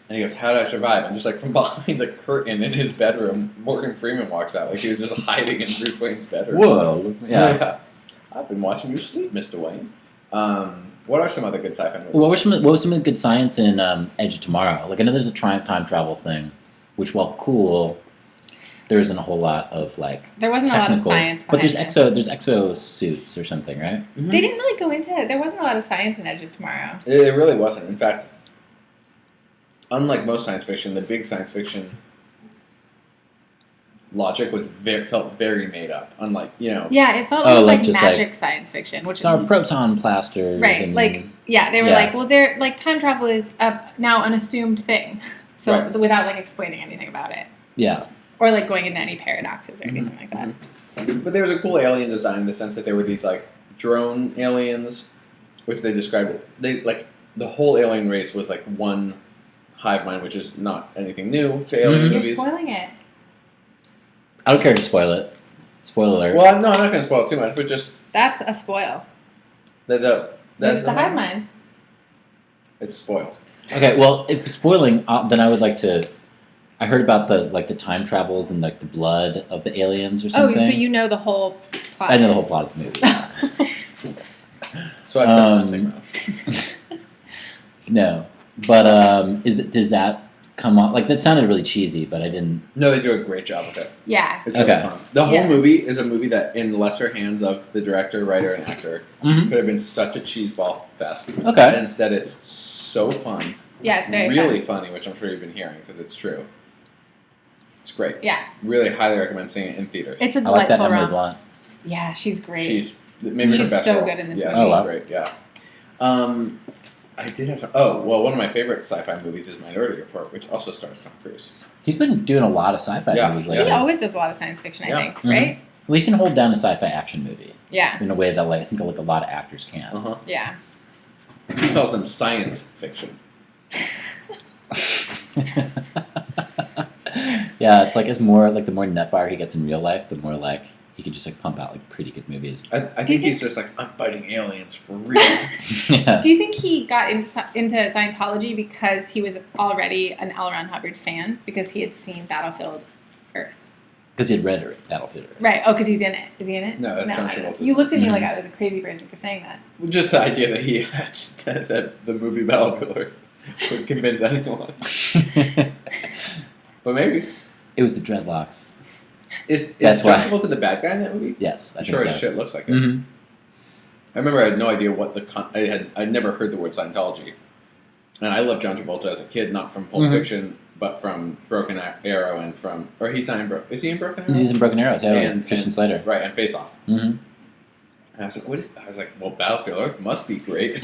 and he goes, "How did I survive?" And just like from behind the curtain in his bedroom, Morgan Freeman walks out, like he was just hiding in Bruce Wayne's bedroom. Whoa. Yeah. I've been watching you sleep, Mr. Wayne. What are some other good sci-fi movies? What was some of the good science in Edge of Tomorrow? Like I know there's a time travel thing, which while cool, there isn't a whole lot of like There wasn't a lot of technical. science But there's behind this. there's exo suits or something, right? Mhm. They didn't really go into it. There wasn't a lot of science in Edge of Tomorrow. It really wasn't. In fact, unlike most science fiction, the big science fiction logic felt very made up. Unlike Yeah, it felt Oh, almost like like just magic science fiction, which It's our proton plasters. right, and, like yeah, they were Yeah. like, well, they're like time travel is now an assumed thing, so Right. without like explaining anything about it yeah. or like going into any paradoxes or Mm-hmm. anything like that. But there was a cool alien design in the sense that there were these like drone aliens, which they described it. They like the whole alien race was like one hive mind, which is not anything new to alien Mhm. You're movies. spoiling it. I don't care to spoil it. Spoiler alert. Well, no, I'm not going to spoil it too much, but just That's a spoil. that's It's a hive mind. It's spoiled. Okay, well, if it's spoiling, then I would like to. I heard about the time travels and like the blood of the aliens or Oh, something. so you know the whole plot. I know the whole plot of the movie. So I've done nothing. Wrong. No, but does that come on? Like that sounded really cheesy, but I didn't. No, they do a great job with it. Yeah. It's Okay. really fun. The whole Yeah. movie is a movie that, in lesser hands of the director, writer, and actor, Mm-hmm. could have been such a cheeseball fest. Okay. And instead, it's so fun, Yeah, it's very really fun. funny, which I'm sure you've been hearing because it's true. It's great. Yeah. Really highly recommend seeing it in theaters. It's a I like that delightful Emily rom. Blunt. Yeah, she's great. She's maybe She's her best so role. good in this yeah, movie. Oh, she's wow. great. Yeah. I did have some. One of my favorite sci-fi movies is Minority Report, which also stars Tom Cruise. He's been doing a lot of sci-fi Yeah. movies He lately. always does a lot of science fiction, I Yeah. think, Mhm. right? Well, he can hold down a sci-fi action movie Yeah. in a way that like I think like a lot of actors can. Uh-huh. Yeah. He calls them science fiction. Yeah, it's like the more nutbar he gets in real life, the more like he can just like pump out like pretty good movies. I Do you think he's think- just like, I'm fighting aliens for real. Yeah. Do you think he got into Scientology because he was already an L. Ron Hubbard fan because he had seen Battlefield Earth? Because he had read Battlefield. Right. Oh, because he's in it. Is he in it? No, that's John I don't know. Travolta. You looked at me Mhm. like I was a crazy person for saying that. Just the idea that he had that the movie Battlefield Earth would convince anyone. But maybe. It was the dreadlocks. Is That's John why. Travolta the bad guy in that movie? Yes, I I'm think sure so. as shit looks like it. Mm-hmm. I remember I had no idea what I'd never heard the word Scientology. And I loved John Travolta as a kid, not from Pulp Mhm. Fiction, but from Broken Arrow and from, or he's not in is he in Broken Arrow? He's in Broken Arrow, totally. And- Christian and- Slater. Right, and Face Off. Mm-hmm. And I was like, I was like, well, Battlefield Earth must be great.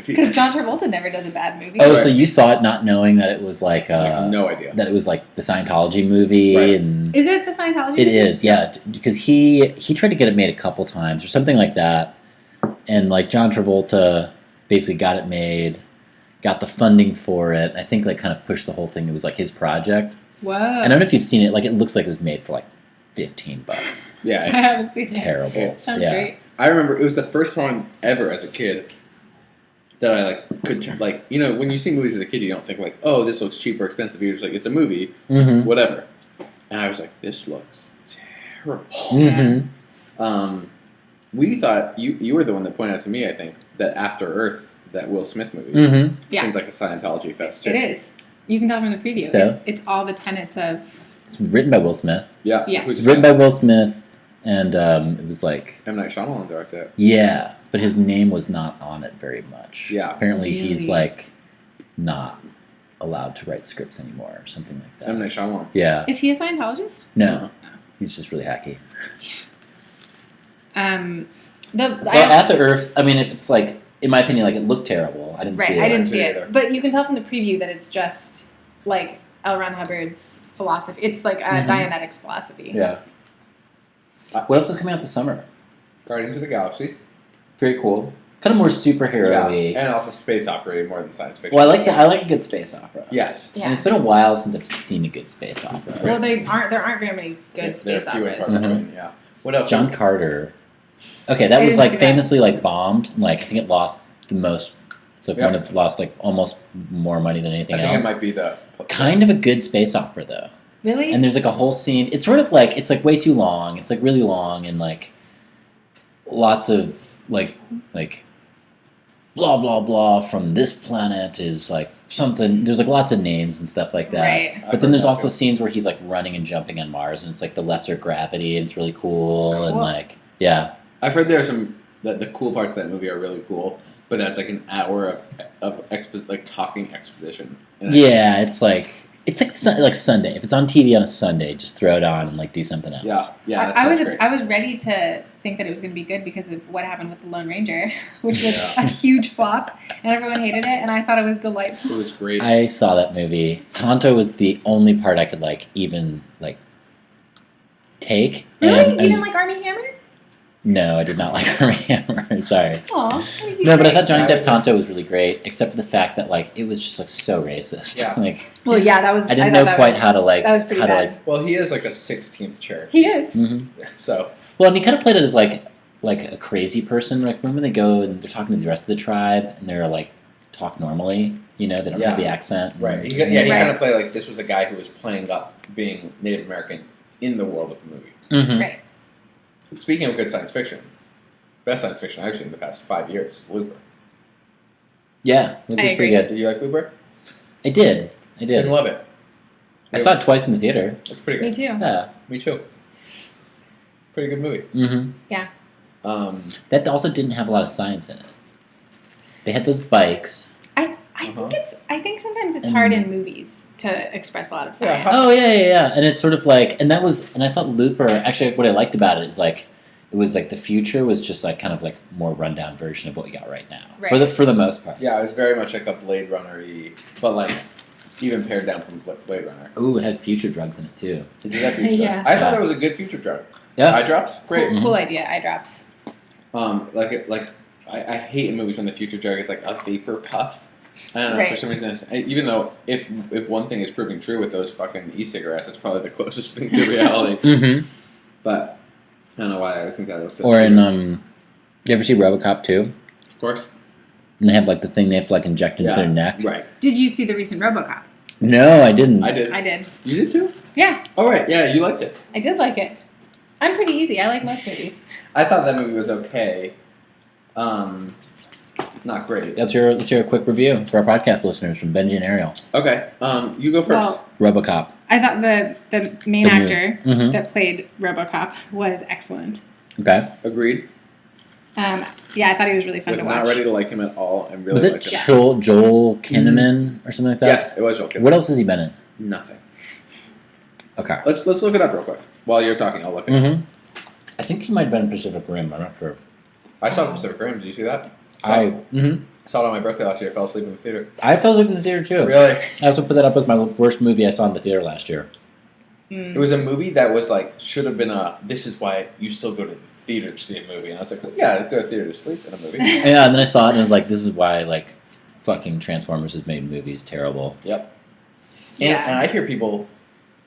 Because John Travolta never does a bad movie. Oh, Right. so you saw it not knowing that it was like Like, no idea. that it was like the Scientology movie Right. and Is it the Scientology? it is, yeah, because he tried to get it made a couple times or something like that, and like John Travolta basically got it made, got the funding for it. I think like kind of pushed the whole thing. It was like his project. Whoa. And I don't know if you've seen it. Like it looks like it was made for like $15. Yeah, I it's haven't seen it. Terrible. It Sounds yeah. great. I remember it was the first time ever as a kid that I like could like when you see movies as a kid you don't think like, oh, this looks cheap or expensive. You're just like, it's a movie, Mm-hmm. whatever. And I was like, this looks terrible. Mm-hmm. We thought you were the one that pointed out to me, I think, that After Earth, that Will Smith movie, Mm-hmm. Yeah. seemed like a Scientology fest too. It is. You can tell from the preview. So? It's all the tenets of. It's written by Will Smith. Yeah. Yes. It's written by Will Smith, and it was like, M. Night Shyamalan directed it. yeah, but his name was not on it very much. Yeah. Apparently, he's Really? like not allowed to write scripts anymore, or something like that. M. Night Shyamalan. Yeah. Is he a Scientologist? No, he's just really hacky. Well, At the Earth, I mean, if it's like, in my opinion, like it looked terrible. I didn't Right, see it. I didn't see either. it. But you can tell from the preview that it's just like L. Ron Hubbard's philosophy. It's like Mhm. Dianetics philosophy. Yeah. What else is coming out this summer? Guardians of the Galaxy. Very cool. Kind of more superhero-y. And also space opera more than science fiction. Well, I like a good space opera. Yes. Yeah. And it's been a while since I've seen a good space opera. Well, there aren't very many good They're space few and operas. far between, Yeah. What else? John Carter. Okay, that I was didn't like see that. famously like bombed. Like I think it lost the most. It's like Yeah. one of lost like almost more money than anything I think else. it might be the Kind of a good space opera though. Really? And there's like a whole scene. It's sort of like it's like way too long. It's like really long and like lots of like blah blah blah from this planet is like something. There's like lots of names and stuff like that. Right. I've But then there's heard that also too. scenes where he's like running and jumping on Mars and it's like the lesser gravity and it's really cool. And Cool. like yeah. I've heard there are some the cool parts of that movie are really cool, but that's like an hour of talking exposition. And Yeah, it's like Sunday. If it's on TV on a Sunday, just throw it on and like do something else. yeah. That I was sounds great. I was ready to think that it was going to be good because of what happened with the Lone Ranger, which was Yeah. a huge flop, and everyone hated it, and I thought it was delightful. It was great. I saw that movie. Tonto was the only part I could like even like take. Really? And, You didn't like Army Hammer? No, I did not like Armie Hammer. Sorry. Aw. No, but I thought Johnny Yeah, Depp Tonto was really great, except for the fact that like it was just like so racist. Yeah. Like Well, yeah, that was. I didn't thought know that quite was- how to like that was pretty how bad. Well, he is like a 16th chair. He is. to like. So Well, and he kind of played it as like a crazy person. Like remember they go and they're talking to the rest of the tribe and they're like talk normally. You know, they don't have Yeah. the accent. right, he Right. kind of played like this was a guy who was playing up being Native American in the world of the movie. Mm-hmm. Right. Speaking of good science fiction, best science fiction I've seen in the past 5 years, Looper. Yeah, it was I pretty agree. good. Did you like Looper? I did. Didn't love it. I saw it twice in the theater. It's pretty Me good. too. Yeah. Me too. Pretty good movie. Mm-hmm. That also didn't have a lot of science in it. They had those bikes. I think sometimes it's And- hard in movies to express a lot of Yeah, science. Oh yeah. And it's sort of like, and I thought Looper. Actually, what I liked about it is like, it was like the future was just like kind of like more rundown version of what we got right now. Right. For the most part. Yeah, it was very much like a Blade Runner-y, but like even pared down from Blade Runner. Ooh, it had future drugs in it too. Did you have future Yeah. drugs? I thought that was a good future drug. Yeah. Eye drops, great. Cool idea. Eye drops. I hate in movies when the future drug is like a vapor puff. I don't know, for Right. some reason, even though if one thing is proving true with those fucking e-cigarettes, it's probably the closest thing to reality. Mm-hmm. But I don't know why I always think that was so Or stupid. in you ever see RoboCop 2? Of course. And they have like the thing they have to like inject into Yeah. their neck. Right. Did you see the recent RoboCop? No, I didn't. I did. I did. You did too? Yeah, Oh, right. Yeah, you liked it. I did like it. I'm pretty easy. I like most movies. I thought that movie was okay. Not great. Let's hear a quick review for our podcast listeners from Benji and Ariel. Okay. You go first. Well, RoboCop. I thought the main The new- actor Mhm. that played RoboCop was excellent. Okay. Agreed. Yeah, I thought he was really fun Was to not watch. ready to like him at all, and really Was it liked him. Joel Kinnaman or something like that? Yes, it was Joel Kinnaman. What else has he been in? Nothing. Okay. Let's look it up real quick. While you're talking, I'll look it up. Mm-hmm. I think he might have been in Pacific Rim. I'm not sure. I saw Pacific Rim. Did you see that? Mm-hmm. Saw it on my birthday last year. I fell asleep in the theater. I fell asleep in the theater too. Really? I also put that up as my worst movie I saw in the theater last year. It was a movie that was like should have been a. This is why you still go to the theater to see a movie, and I was like, well, yeah, I go to the theater to sleep in a movie. Yeah, and then I saw it and I was like, this is why like fucking Transformers has made movies terrible. Yep. Yeah. And I hear people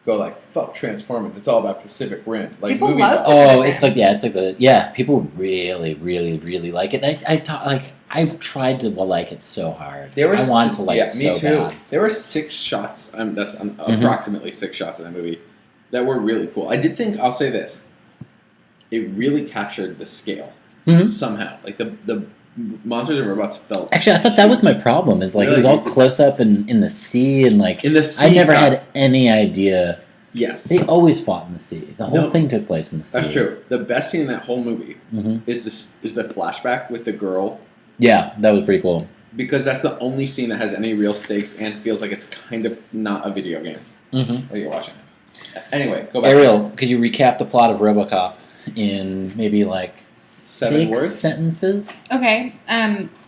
go like, "Fuck Transformers! It's all about Pacific Rim." Like People movie love buffs. Oh, Pacific it's like people really, really, really like it. And I've tried to like it so hard. There were I want to like it me so too. bad. There were 6 shots. That's Mhm. approximately 6 shots in that movie that were really cool. I did think. I'll say this. it really captured the scale Mhm. somehow. Like the monsters and robots felt Actually, I thought that was my problem. Is like it was all Really? close up and in the sea, and like in the sea. I never side. had any idea. Yes, They always fought in the sea. The whole No. thing took place in the sea. that's true. The best scene in that whole movie Hmm. is the flashback with the girl, Yeah, that was pretty cool. because that's the only scene that has any real stakes and feels like it's kind of not a video game Hmm. that you're watching. Anyway, go back. Ariel, could you recap the plot of RoboCop in maybe like 7 6 words? Okay. sentences?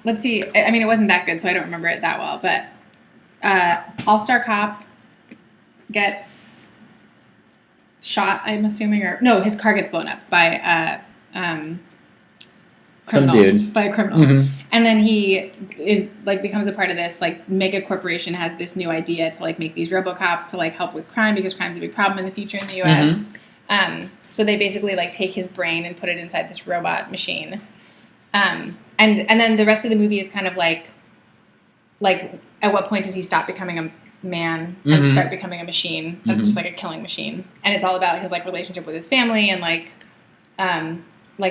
Let's see. I mean, it wasn't that good, so I don't remember it that well. But All-Star Cop gets shot. I'm assuming, or no, his car gets blown up by Some criminal, dude. by a criminal. Hmm. And then he is like becomes a part of this like mega corporation, has this new idea to like make these RoboCops to like help with crime, because crime's a big problem in the future in the U.S. So they basically like take his brain and put it inside this robot machine. And then the rest of the movie is kind of like at what point does he stop becoming a man and Mhm. start becoming a machine, just like a killing machine? And it's all about his like relationship with his family and like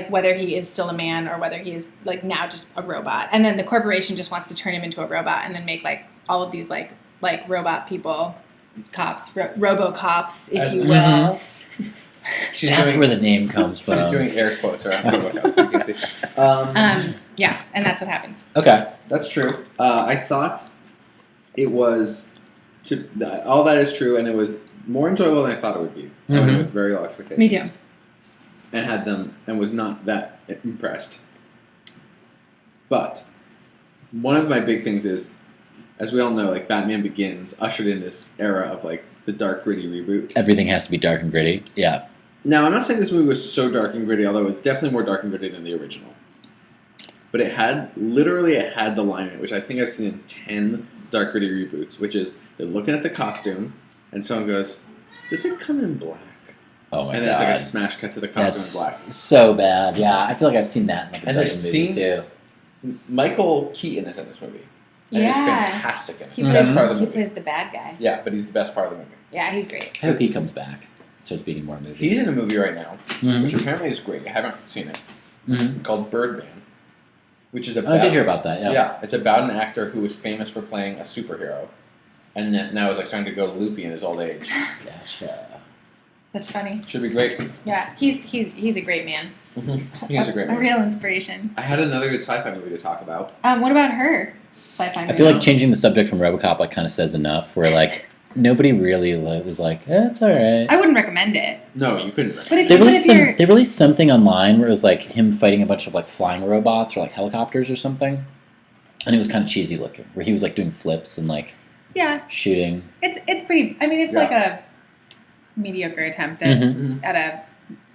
whether he is still a man or whether he is like now just a robot. And then the corporation just wants to turn him into a robot and then make like all of these like robot people, cops, RoboCops, if As- you will. She's That's doing, where the name comes from. she's doing air quotes around RoboCop, so you can see. Yeah, and that's what happens. Okay. That's true. I thought it was all that is true, and it was more enjoyable than I thought it would be. I went in Mhm. with very low expectations. Me too. And had them, and was not that impressed. But one of my big things is, as we all know, like Batman Begins ushered in this era of like the dark, gritty reboot. Everything has to be dark and gritty. Yeah. Now, I'm not saying this movie was so dark and gritty, although it's definitely more dark and gritty than the original. But it had the line in it, which I think I've seen in 10 dark, gritty reboots, which is they're looking at the costume, and someone goes, "Does it come in black?" Oh my And god. then it's like a smash cut to the costume That's in black. so bad. Yeah, I feel like I've seen that in like a And the dozen movies scene- too. Michael Keaton is in this movie. And he's Yeah. fantastic in it. He Mhm. plays, Best part of the he movie. plays the bad guy. Yeah, but he's the best part of the movie. Yeah, he's great. I hope he comes back. Starts beating more movies. He's in a movie right now, Mhm. which apparently is great. I haven't seen it. Mhm. Called Birdman, which is Oh, about I did hear about that. Yeah. yeah, it's about an actor who was famous for playing a superhero, and then now is like starting to go loopy in his old age. Gotcha. That's funny. Should be great. Yeah, he's a great man. He's a great A man. real inspiration. I had another good sci-fi movie to talk about. What about her? Sci-fi movie. I feel like changing the subject from RoboCop like kind of says enough. Where like nobody really was like, it's all right. I wouldn't recommend it. No, you couldn't. But if, They but released, if you're they released something online where it was like him fighting a bunch of like flying robots or like helicopters or something, and it was kind of cheesy looking. Where he was like doing flips and like yeah, shooting. it's pretty. I mean, it's Yeah. like a mediocre attempt at, Mhm. at a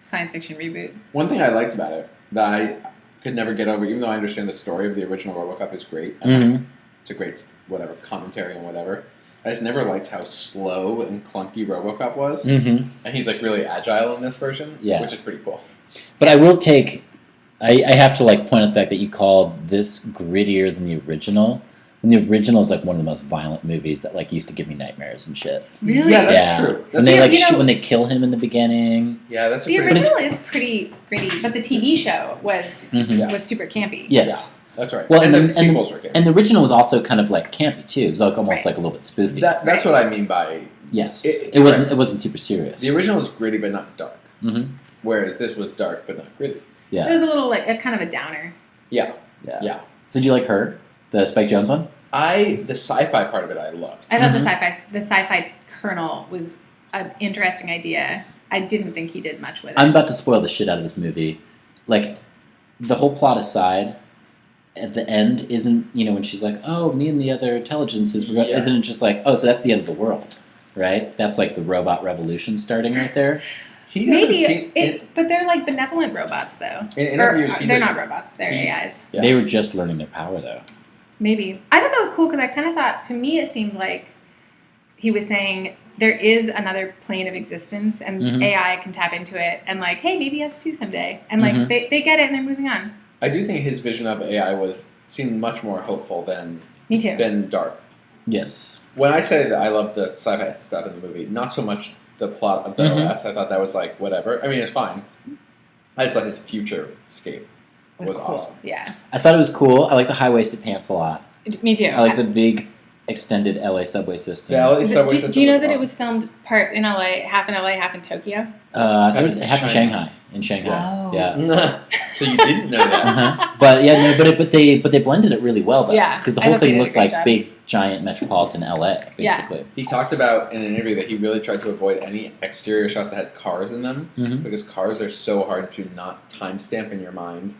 science fiction reboot. One thing I liked about it that I could never get over, even though I understand the story of the original RoboCop is great, and like, Mhm. it's a great whatever commentary and whatever. I just never liked how slow and clunky RoboCop was, Mhm. and he's like really agile in this version, Yeah. which is pretty cool. But I will take. I have to like point out the fact that you called this grittier than the original. And the original is like one of the most violent movies that like used to give me nightmares and shit. Really? Yeah, that's yeah. true. When That's they Yeah, like you know- when they kill him in the beginning. Yeah, that's a The pretty. original is pretty gritty, but the TV show was Mhm. Yeah. was super campy. Yes. That's right. Well, and and the the- sequels were good. And the original was also kind of like campy too. It was like almost Right. like a little bit spoofy. That's what I mean by yes. It- It wasn't super serious. the original was gritty but not dark, Mhm. whereas this was dark but not gritty. It Yeah. was a little like a kind of a downer. Yeah. Yeah. So did you like her, the Spike Jones one? The sci-fi part of it I loved. I thought Mhm. the sci-fi kernel was an interesting idea. I didn't think he did much with it. I'm about to spoil the shit out of this movie. Like, the whole plot aside, at the end isn't when she's like, "Oh, me and the other intelligences," Yeah. isn't it just like, "Oh, so that's the end of the world," right? That's like the robot revolution starting right there. He doesn't Maybe seem but they're like benevolent robots though. in interviews. Or, he they're doesn't- not robots. They're he- AIs. Yeah. They were just learning their power though. Maybe. I thought that was cool because I kind of thought, to me, it seemed like he was saying there is another plane of existence and Mhm. AI can tap into it and like, hey, maybe us too someday. And like Mhm. they get it and they're moving on. I do think his vision of AI seemed much more hopeful than Me too. dark. Yes. When I say that I love the sci-fi stuff in the movie, not so much the plot of the Mhm. OS. I thought that was like whatever. I mean, it's fine. I just thought his future scape was cool. awesome. Yeah. I thought it was cool. I like the high-waisted pants a lot. Me too. I like the big extended LA subway system. The LA subway system do you know was that it awesome. was filmed part in LA, half in Tokyo? I think it happened in Shanghai. Shanghai. Oh. Yeah. So you didn't know that? Uh-huh. But yeah, no, but they blended it really well though. Yeah, Because the I whole thought they thing did a looked great like job. big giant metropolitan LA, Yeah. basically. He talked about in an interview that he really tried to avoid any exterior shots that had cars in them Mm-hmm. because cars are so hard to not timestamp in your mind.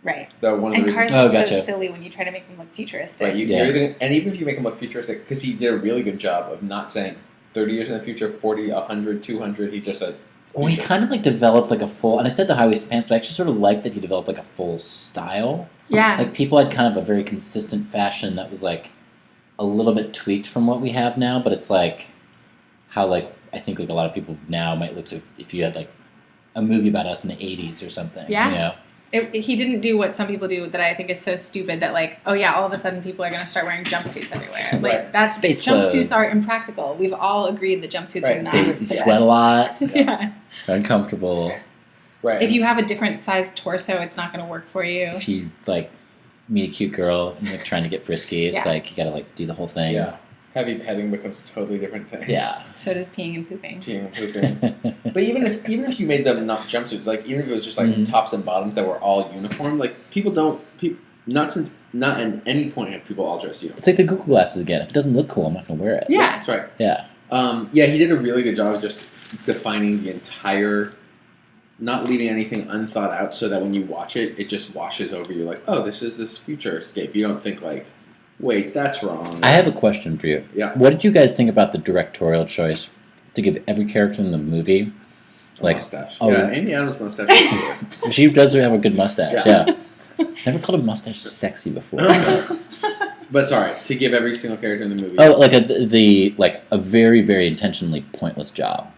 Right. That one of the And cars reasons. Oh, look so gotcha. silly when you try to make them look futuristic. Right, Yeah. and even if you make them look futuristic, because he did a really good job of not saying 30 years in the future, 40, 100, 200. He just said. Well, he future. kind of like developed like a full, and I said the high-waisted pants, but I actually sort of liked that he developed like a full style. Yeah. Like people had kind of a very consistent fashion that was like a little bit tweaked from what we have now, but it's like how like I think like a lot of people now might look to if you had like a movie about us in the 80s or something. Yeah. You know? He didn't do what some people do that I think is so stupid that like, oh yeah, all of a sudden people are going to start wearing jumpsuits everywhere. Like Right. that's Space jumpsuits clothes. are impractical. We've all agreed that jumpsuits Right. are not. They the sweat a best. lot, Yeah. they're uncomfortable. Right. If you have a different sized torso, it's not going to work for you. If you like meet a cute girl and like trying to get frisky, it's Yeah. like you gotta like do the whole thing. Yeah. Heavy petting becomes a totally different thing. Yeah. So does peeing and pooping. Peeing and pooping. But even if you made them not jumpsuits, like even if it was just like Mhm. tops and bottoms that were all uniform, like people don't. Not at any point have people all dressed uniform. It's like the Google glasses again. If it doesn't look cool, I'm not gonna wear it. Yeah. That's right. Yeah. Yeah, he did a really good job of just defining the entire, not leaving anything unthought out, so that when you watch it, it just washes over you. Like, oh, this is this future escape. You don't think like, wait, that's wrong. I have a question for you. Yeah. What did you guys think about the directorial choice to give every character in the movie A like mustache. oh. Yeah, Amy Adams mustache. is cool. she does have a good mustache, Yeah. yeah. Never called a mustache sexy before. But sorry, to give every single character in the movie. Oh, like a very, very intentionally pointless job.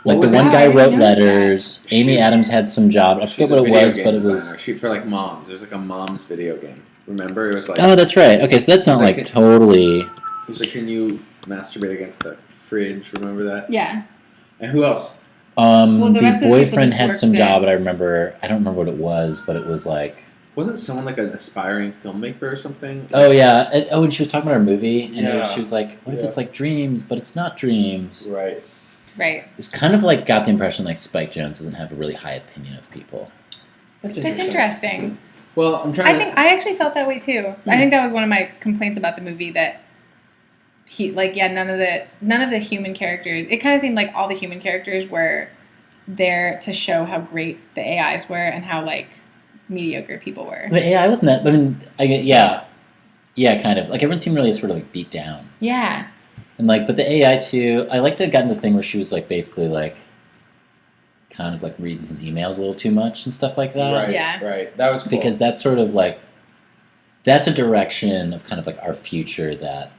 Like What the was one it? guy I didn't wrote notice that. letters. Amy Shoot. Adams had some job. I She's forget a what it video was, game but it was. designer. Shoot for like moms. There's like a mom's video game. Remember, it was like. Oh, that's right. Okay, so that's not It's like like it- totally. It was like, can you masturbate against the fridge? Remember that? Yeah. And who else? Well, the The rest of the people boyfriend just had worked some it. job, but I don't remember what it was, but it was like. Wasn't someone like an aspiring filmmaker or something? Oh yeah. And she was talking about her movie, and Yeah. she was like, "What if Yeah. it's like dreams, but it's not dreams?" Right. Right. It's kind of like got the impression like Spike Jonze doesn't have a really high opinion of people. That's That's interesting. Well, I'm trying I to. think I actually felt that way too. I think that was one of my complaints about the movie that none of the human characters. It kind of seemed like all the human characters were there to show how great the AIs were and how like mediocre people were. But AI wasn't that. I mean, yeah, kind of. Like everyone seemed really sort of like beat down, Yeah. and like, but the AI too. I liked that it got into the thing where she was like basically like, kind of like reading his emails a little too much and stuff like that. Right. Yeah. Right. That was cool. Because that's sort of like, that's a direction of kind of like our future that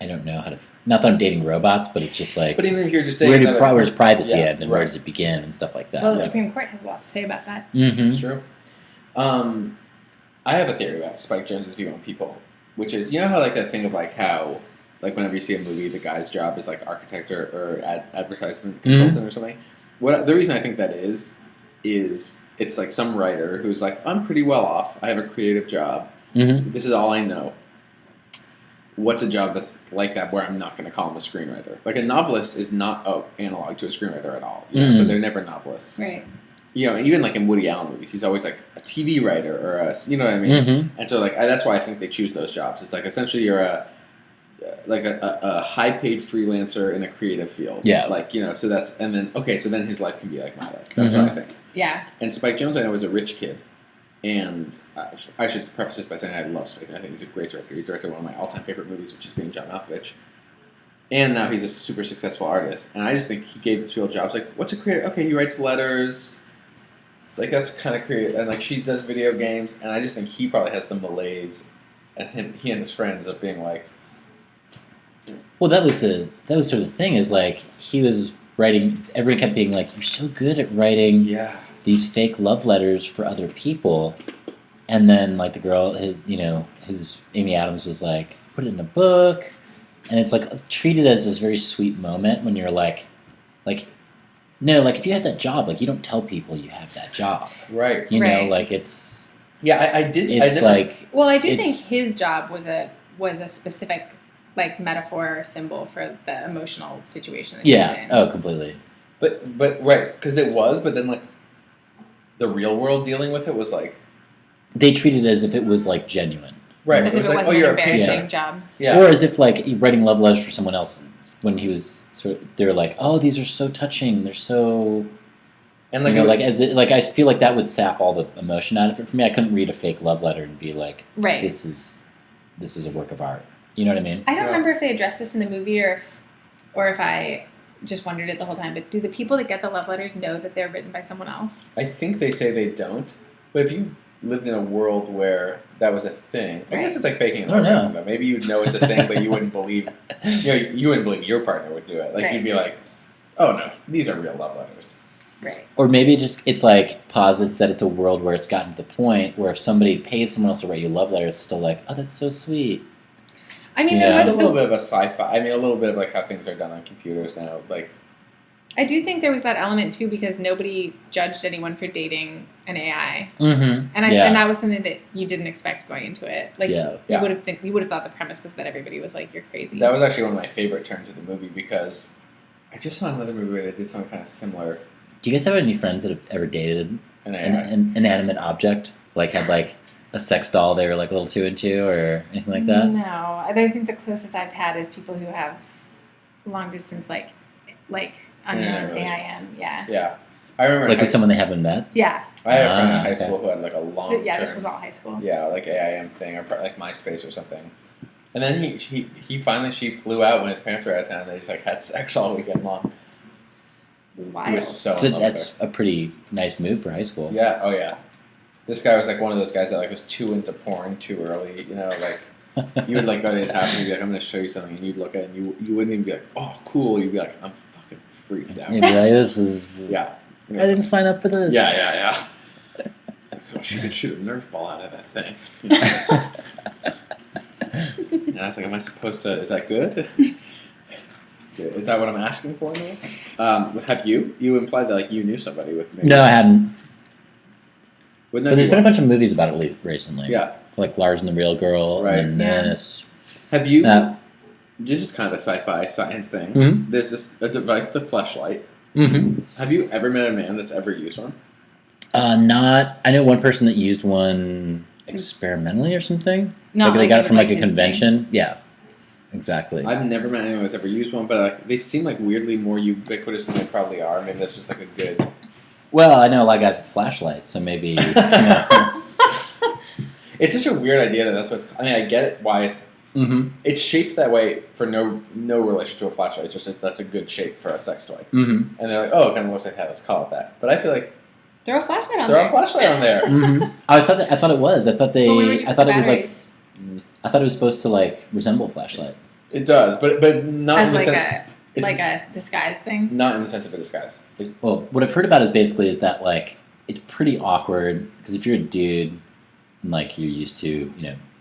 I don't know how to. Not that I'm dating robots, but it's just like But even if you're just where dating do another where's privacy Yeah, end and where right. does it begin and stuff like that. Well, the Yeah. Supreme Court has a lot to say about that. Mm-hmm. It's true. I have a theory about Spike Jonze's view on people, which is, you know how like that thing of like how, like whenever you see a movie, the guy's job is like architect or advertisement consultant or something. What the reason I think that is it's like some writer who's like, I'm pretty well off. I have a creative job. Mm-hmm. This is all I know. What's a job that's like that where I'm not going to call him a screenwriter? Like a novelist is not analog to a screenwriter at all. You know? So they're never novelists. Right. You know, even like in Woody Allen movies, he's always like a TV writer or a, you know what I mean? Mm-hmm. And so like that's why I think they choose those jobs. It's like essentially you're a high paid freelancer in a creative field. Yeah. Like, you know, so that's, and then, okay, so then his life can be like my life. That's what I think. Yeah. And Spike Jonze, I know, was a rich kid. And I should preface this by saying I love Spike. I think he's a great director. He directed one of my all-time favorite movies, which is Being John Malkovich. And now he's a super successful artist. And I just think he gave these people jobs. Like, what's a creative? Okay, he writes letters. Like, that's kind of creative. And, like, she does video games. And I just think he probably has the malaise, and he and his friends, of being like, Well, that was sort of the thing is like he was writing. Everyone kept being like, "You're so good at writing yeah. these fake love letters for other people," and then like the girl, his Amy Adams was like, "Put it in a book," and it's like treated as this very sweet moment when you're like No, like if you have that job, like you don't tell people you have that job. Right. You know, Right. like it's Yeah, I did. I it's never, like Well, I do It's- think his job was a specific like metaphor or symbol for the emotional situation that he was yeah. in. Oh, completely. but right, because it was, but then like the real world dealing with it was like They treat it as if it was like genuine, right. As if it was like, wasn't oh, you're an a embarrassing pizza. job. Yeah. or as if like writing love letters for someone else when he was they're like, oh, these are so touching. They're so and like like, like as it like I feel like that would sap all the emotion out of it for me. I couldn't read a fake love letter and be like, Right. this is a work of art. You know what I mean? I don't Yeah. remember if they addressed this in the movie or if I just wondered it the whole time. But do the people that get the love letters know that they're written by someone else? I think they say they don't, but if you lived in a world where that was a thing, I guess Right. it's like faking an I don't know. orgasm. Though. Maybe you'd know it's a thing, but you wouldn't believe. You wouldn't believe your partner would do it. Like Right. you'd be like, "Oh no, these are real love letters." Right. Or maybe it's like posits that it's a world where it's gotten to the point where if somebody pays someone else to write you a love letter, it's still like, oh, that's so sweet. I mean, Yeah. there There's was a little bit of a sci-fi. I mean, a little bit of like how things are done on computers now. Like, I do think there was that element too because nobody judged anyone for dating an AI, Mm-hmm. and yeah. and that was something that you didn't expect going into it. Like Yeah. you Yeah. would have thought the premise was that everybody was like, "You're crazy." that was actually one of my favorite turns of the movie because I just saw another movie where they did something kind of similar. Do you guys have any friends that have ever dated And an inanimate object? Like had like a sex doll they were like a little too into or anything like that? No, I think the closest I've had is people who have long distance, like Internet unknown relation. AIM. Yeah, Yeah, I remember. Like high with someone they haven't met? yeah, I had a friend in Ah, high okay. school who had like a long yeah. This term, was all high school. yeah, like AIM thing or like MySpace or something. And then he finally she flew out when his parents were out of town. And they just like had sex all weekend long. He Wild. was so So in love with that's a pretty nice move for high school. her. Yeah, oh yeah. This guy was like one of those guys that like was too into porn too early. You know, like you would like go to his house and you'd be like, "I'm going to show you something," and you'd look at it and you wouldn't even be like, "Oh, cool." You'd be like, "I'm fucking freaked out." You'd be like, this is Yeah. I didn't sign up for this. Yeah. It's like, oh, she could shoot a Nerf ball out of that thing. You know? And I was like, am I supposed to? Is that good? Is that what I'm asking for now? Have you? You implied that like you knew somebody with maybe. No, I hadn't. Wouldn't But that there's be been a one? bunch of movies about it recently. Yeah. Like Lars and the Real Girl Right. and Yeah. this. Have you? Uh, This is kind of a sci-fi science thing. Mhm. There's a device, the fleshlight. Mm-hmm. Have you ever met a man that's ever used one? Not. I know one person that used one experimentally or something. Not like they got it was, from like a his thing. convention. Yeah, exactly. I've never met anyone that's ever used one, but like, they seem like weirdly more ubiquitous than they probably are. Maybe that's just like a good. Well, I know a lot of guys with flashlights, so maybe. You know. It's such a weird idea that that's what's. I mean, I get it why Mm-hmm. it's shaped that way for no relation to a flashlight. It's just that's a good shape for a sex toy, Mm-hmm. and they're like, oh, it kind of looks like that. Let's call it that. But I feel like Throw a flashlight on throw there. a flashlight on there. Mm-hmm. I thought it was. I thought they. But where would you I put thought the it was like. batteries? I thought it was supposed to like resemble a flashlight. It does, but not in As the like sense. a It's like a disguise thing. not in the sense of a disguise. Well, what I've heard about it basically is that like it's pretty awkward because if you're a dude and like you're used to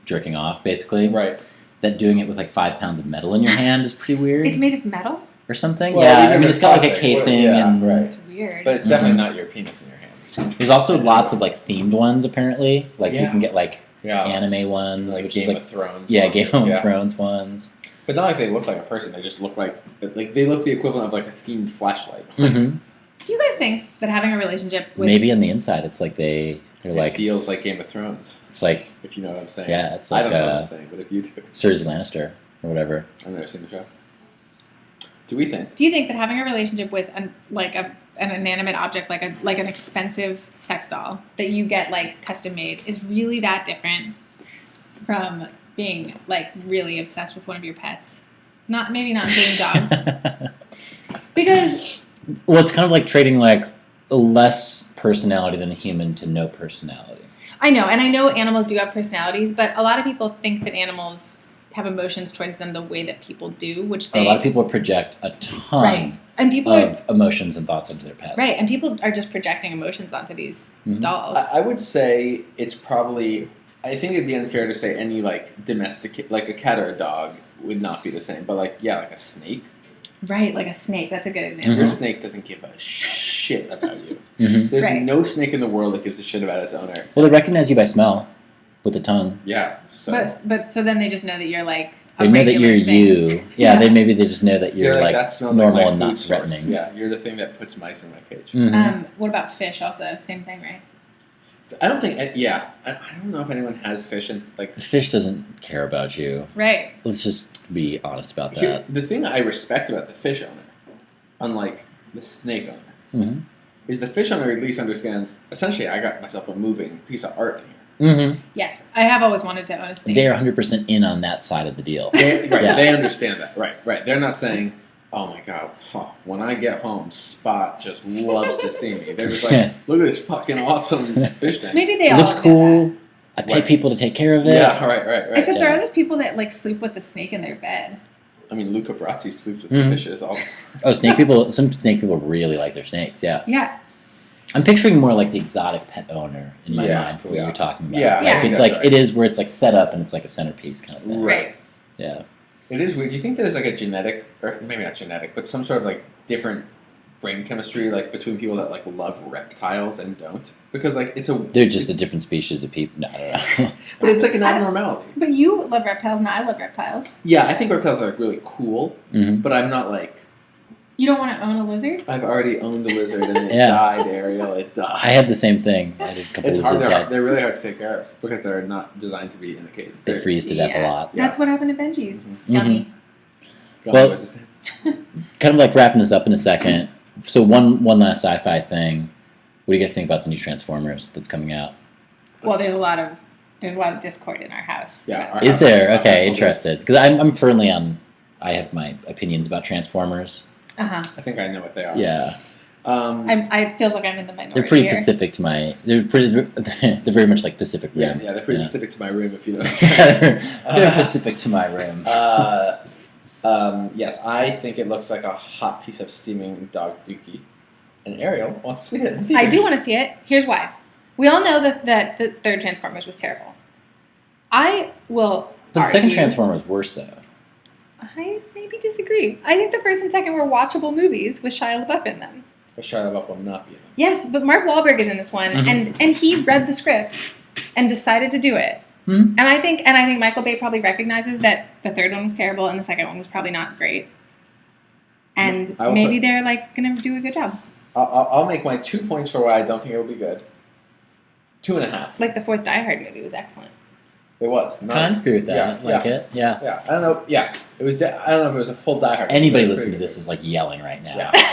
jerking off basically, Right. that doing it with like 5 pounds of metal in your hand is pretty weird It's made of metal. or something. Well, yeah, even I mean if it's got like a plastic, casing yeah, and right. It's weird. But it's definitely Mhm. not your penis in your hand. there's also lots of like themed ones apparently. Like you Yeah. can get like Yeah. anime ones, Like which Game is like of Thrones. yeah, ones. Game of Yeah. Thrones ones. But not like they look like a person. They just look like they look the equivalent of like a themed flashlight. Mm-hmm. Do you guys think that having a relationship with Maybe on the inside it's like they're It like feels like Game of Thrones, it's like if you know what I'm saying. yeah, it's I like don't know what I'm saying, but if you do, Cersei Lannister or whatever. I've never seen the show. Do we think? Do you think that having a relationship with an inanimate object like an expensive sex doll that you get like custom made is really that different from being like really obsessed with one of your pets? Maybe not dating dogs. Because Well, it's kind of like trading like less personality than a human to no personality. I know animals do have personalities, but a lot of people think that animals have emotions towards them the way that people do, which A lot of people project a ton right. And people are of emotions and thoughts onto their pets. right, and people are just projecting emotions onto these Mhm. dolls. I would say it's probably. I think it'd be unfair to say any like domestic, like a cat or a dog, would not be the same. But like a snake. Right, like a snake. That's a good example. Your Mhm. snake doesn't give a shit about you. Hmm. There's Right. no snake in the world that gives a shit about its owner. Well, they recognize you by smell with the tongue. Yeah. So But so then they just know that you're like a They know that regular you're thing. you. Yeah, Yeah. Maybe they just know that they're you're like, like that smells normal like my and not food source. threatening. Yeah, you're the thing that puts mice in my cage. Mhm. What about fish? Also, same thing, right? I don't think. I don't know if anyone has fish and like. The fish doesn't care about you. Right. Let's just be honest about Here, that. the thing I respect about the fish owner, unlike the snake owner, Hmm. is the fish owner at least understands. Essentially, I got myself a moving piece of art in here. Hmm. Yes, I have always wanted to own a snake. They're 100% in on that side of the deal. Right, Yeah. they understand that. Right. They're not saying, "Oh my god, when I get home, Spot just loves to see me." They're just like, "Look at this fucking awesome fish tank." Maybe they It all looks know cool. I pay Right. people to take care of it. Yeah, right. that. Except there Yeah. are those people that like sleep with the snake in their bed. I mean, Luca Brasi sleeps with Mhm. the fishes all the time. Oh, snake people. Some snake people really like their snakes. Yeah. Yeah. I'm picturing more like the exotic pet owner in my Yeah, mind for what yeah. you're talking about. Yeah, Like, I think it's that's like right. it is where it's like set up and it's like a centerpiece kind of thing. Right. Yeah. It is weird. Do you think there's like a genetic, or maybe not genetic, but some sort of like different brain chemistry like between people that like love reptiles and don't? Because like it's a They're just a different species of people. No, I don't know. but it's like an I don't- abnormality. But you love reptiles, and I love reptiles. Yeah, I think reptiles are like really cool, Hmm. but I'm not like You don't want to own a lizard? I've already owned the lizard and it Yeah. died, Ariel. It died. I had the same thing. I had a couple It's of hard. lizards They're, dead. they're really hard to take care of because they're not designed to be in a cage. They They're- freeze to death a Yeah. lot. That's what happened to Benji's. Mhm. Yummy. God, Well- what was it? Kind of like wrapping this up in a second. So one last sci-fi thing. What do you guys think about the new Transformers that's coming out? Well, there's a lot of discord in our house. Yeah. But- our Is house- there? our Okay, household is- interested. Because I'm firmly on. I have my opinions about Transformers. Uh-huh. I think I know what they are. Yeah, I feels like I'm in the minority they're pretty here. specific to my. They're pretty. They're very much like Pacific Yeah, Rim. yeah, they're pretty Yeah. specific to my room if you know what I'm saying. they're Pacific to my room. Yes, I think it looks like a hot piece of steaming dog dookie. And Ariel wants to see it. in I do theaters. want to see it. Here's why. We all know that the third Transformers was terrible. I will The second argue- Transformer is worse though. I maybe disagree. I think the first and second were watchable movies with Shia LaBeouf in them. But Shia LaBeouf will not be in them. Yes, but Mark Wahlberg is in this one, Mhm. and he read the script and decided to do it. Hmm? And I think Michael Bay probably recognizes that the third one was terrible and the second one was probably not great. And I will maybe tell- they're like gonna do a good job. I'll make my 2 points for why I don't think it will be good. 2.5. Like the fourth Die Hard movie was excellent. It was. Not, Kind of agree with that. Yeah, Like it. Yeah. Yeah, I don't know. Yeah, it was. I don't know if it was a full Die Hard. Anybody but it was listening to pretty this is like yelling right now. Yeah. good.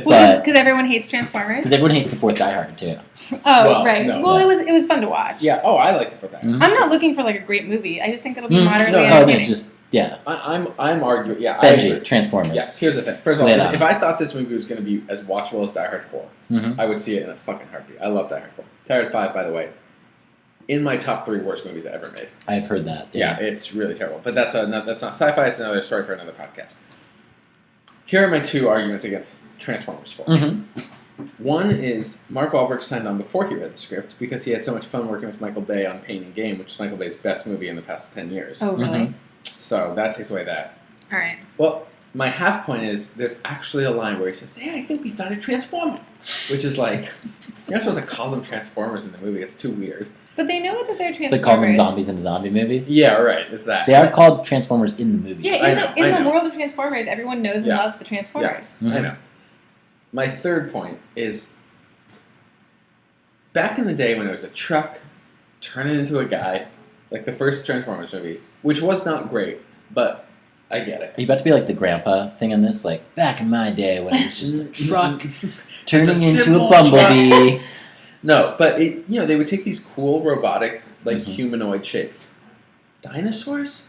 The Well, But- because everyone hates Transformers. Because everyone hates the fourth Die Hard too. Oh, Well, right. no, well, no. it was fun to watch. yeah. Oh, I like it for that. Mhm. I'm not looking for like a great movie. I just think it'll be Mm, moderately no, Oh, no, entertaining. just yeah. I'm arguing. Yeah, I agree. Benji, Transformers. Yes. Here's the thing. First of Lay all, it on if us. I thought this movie was going to be as watchable as Die Hard 4, Mm-hmm. I would see it in a fucking heartbeat. I love Die Hard 4. Die Hard 5, by the way, in my top 3 worst movies I ever made. I've heard that. Yeah, it's really terrible. But that's not sci-fi. It's another story for another podcast. Here are my 2 arguments against Transformers 4. Mm-hmm. One is Mark Wahlberg signed on before he read the script because he had so much fun working with Michael Bay on Pain and Gain, which is Michael Bay's best movie in the past 10 years. Oh, really? Mhm. So that takes away that. All right. Well, my half point is there's actually a line where he says, "Hey, I think we found a Transformer," which is like you're not supposed to call them Transformers in the movie. It's too weird. But they know that they're It's like calling them Transformers. zombies in a zombie movie. Yeah, right. Is that? They are called Transformers in the movie. Yeah, I in know, the I know. world of Transformers, everyone knows and Yeah. loves the Transformers. I Mhm. know. My third point is back in the day when it was a truck turning into a guy, like the first Transformers movie, which was not great, but I get it. Are you about to be like the grandpa thing on this? Like back in my day when it was just a truck turning Just a into a simple bumblebee. No, but they would take these cool robotic, like Mhm. humanoid shapes. Dinosaurs?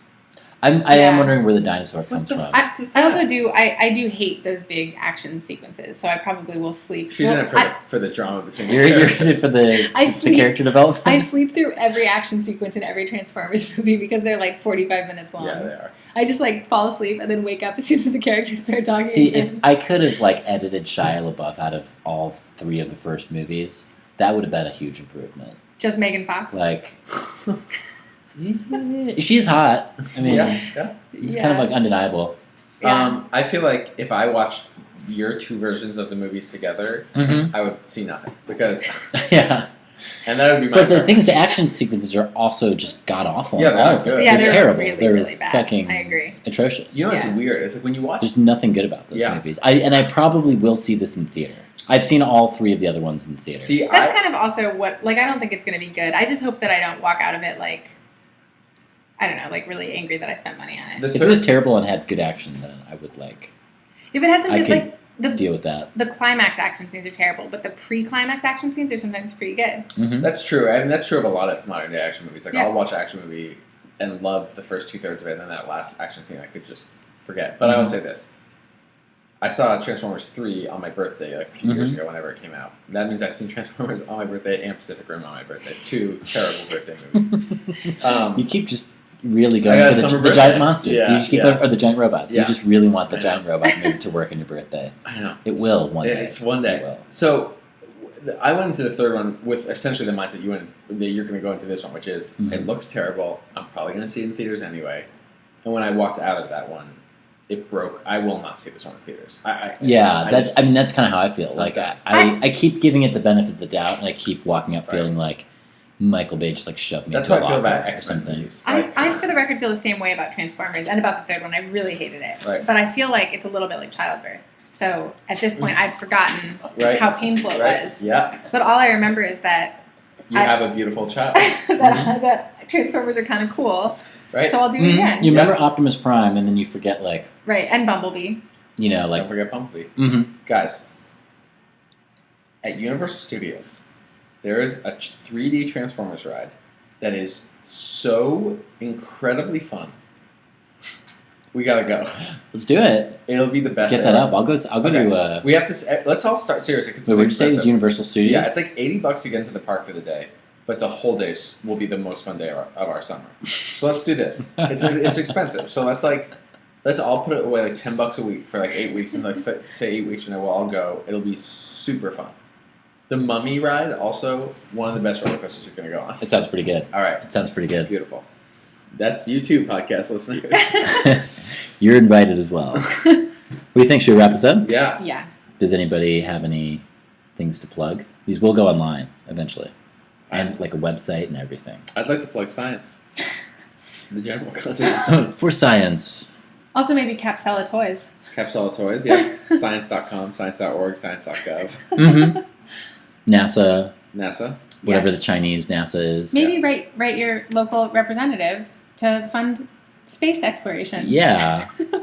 I am Yeah. wondering where the dinosaur What comes the from. fuck is I that? also do. I do hate those big action sequences, so I probably will sleep. She's Well, in it for the drama between the You're characters. for the I the sleep- character development. I sleep through every action sequence in every Transformers movie because they're like 45 minutes long. Yeah, they are. I just like fall asleep and then wake up as soon as the characters start talking. See, if again. I could have like edited Shia LaBeouf out of all 3 of the first movies, that would have been a huge improvement. Just Megan Fox. Like, she's hot. I mean, yeah. it's kind of like undeniable. Yeah. I feel like if I watched your two versions of the movies together, Mm-hmm. I would see nothing because, Yeah. and that would be my. But the thing is, the preference. action sequences are also just god awful. Yeah, in they're all not of them. good. Yeah, they're they're terrible. really, they're really bad. fucking I agree. atrocious. You know what's Yeah. weird? It's like when you watch. There's nothing good about those Yeah. movies. I probably will see this in the theater. I've seen all three of the other ones in the theater. See, That's I, kind of also what, like, I don't think it's going to be good. I just hope that I don't walk out of it, like, I don't know, like, really angry that I spent money on it. the if it was terrible and had good action, then I would like If it had some I good, could like, the deal with that. the climax action scenes are terrible, but the pre-climax action scenes are sometimes pretty good. Mm-hmm. That's true. I mean, that's true of a lot of modern day action movies. Like, Yeah. I'll watch an action movie and love the first 2/3 of it, and then that last action scene I could just forget. But I will Mhm. say this. I saw Transformers 3 on my birthday, like a few years Mhm. ago, whenever it came out. That means I've seen Transformers on my birthday and Pacific Rim on my birthday. Two terrible birthday movies. You keep just really I going got a for the summer giant birthday. monsters. Yeah, you just keep yeah. going, or the giant robots. Yeah. You just really want the I giant robot movie to work on your birthday. I know. It will one day. It's one It day. will. So, I went into the third one with essentially the mindset that you're going to go into this one, which is, Mhm. it looks terrible. I'm probably going to see it in theaters anyway. And when I walked out of that one, it broke. I will not see this one in theaters. Yeah, that's. just- I mean, that's kind of how I feel. Like Okay. I keep giving it the benefit of the doubt, and I keep walking up Right. feeling like Michael Bay just like shoved me That's into how a I feel locker about or X-Men something. movies. I, Like, I, for the record, feel the same way about Transformers and about the third one. I really hated it. Right. But I feel like it's a little bit like childbirth. So at this point, I've forgotten right, how painful it right, was. yeah. But all I remember is that You I- have a beautiful child, that Transformers are kind of cool. right? So I'll do it Mhm. again. You remember Optimus Prime, and then you forget like Right. And Bumblebee. like. Don't forget Bumblebee. Mm-hmm. Guys, at Universal Studios, there is a 3D Transformers ride that is so incredibly fun. We gotta go. Let's do it. It'll be the best. Get that ever. up. I'll go. I'll go Okay. to. We have to. Let's all start seriously. 'Cause Wait, it's where'd you say it was expensive. Universal Studios? Yeah, it's like $80 to get into the park for the day, but the whole day will be the most fun day of our summer. So let's do this. It's expensive, so let's all put it away like $10 a week for like 8 weeks, and like say 8 weeks, and then we'll all go. It'll be super fun. The Mummy ride, also one of the best roller coasters you're gonna go on. It sounds pretty good. All right, It sounds pretty good. beautiful. That's you too, podcast listeners. You're invited as well. What do you think? Should we wrap this up? Yeah, Yeah. Does anybody have any things to plug? These will go online eventually, and like a website and everything. I'd like to plug science. The general concept of science. For science. Also, maybe Capsella Toys. Capsula Toys, yeah. Science.com, science.org, science.gov. Mm-hmm. NASA, NASA. whatever Yes. the Chinese NASA is. Maybe write your local representative to fund space exploration. Yeah. We've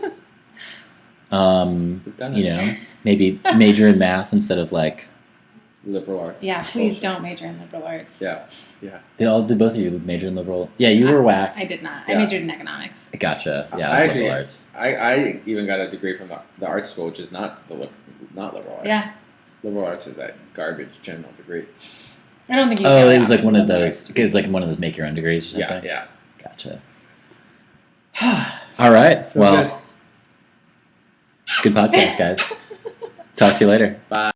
done it. You know, maybe major in math instead of like. Liberal arts. Yeah, please Bullshit. don't major in liberal arts. Yeah. Did both of you major in liberal? Yeah, you were whack. I did not. Yeah. I majored in economics. Gotcha. Yeah, I I was actually- liberal arts. I even got a degree from the art school, which is not not liberal arts. Yeah. Liberal arts is that garbage general degree. I don't think you Oh, said it was that like one of liberal those. It was like one of those make your own degrees or Yeah, something. yeah. Gotcha. All right. Feel Well, good podcast, guys. Talk to you later. Bye.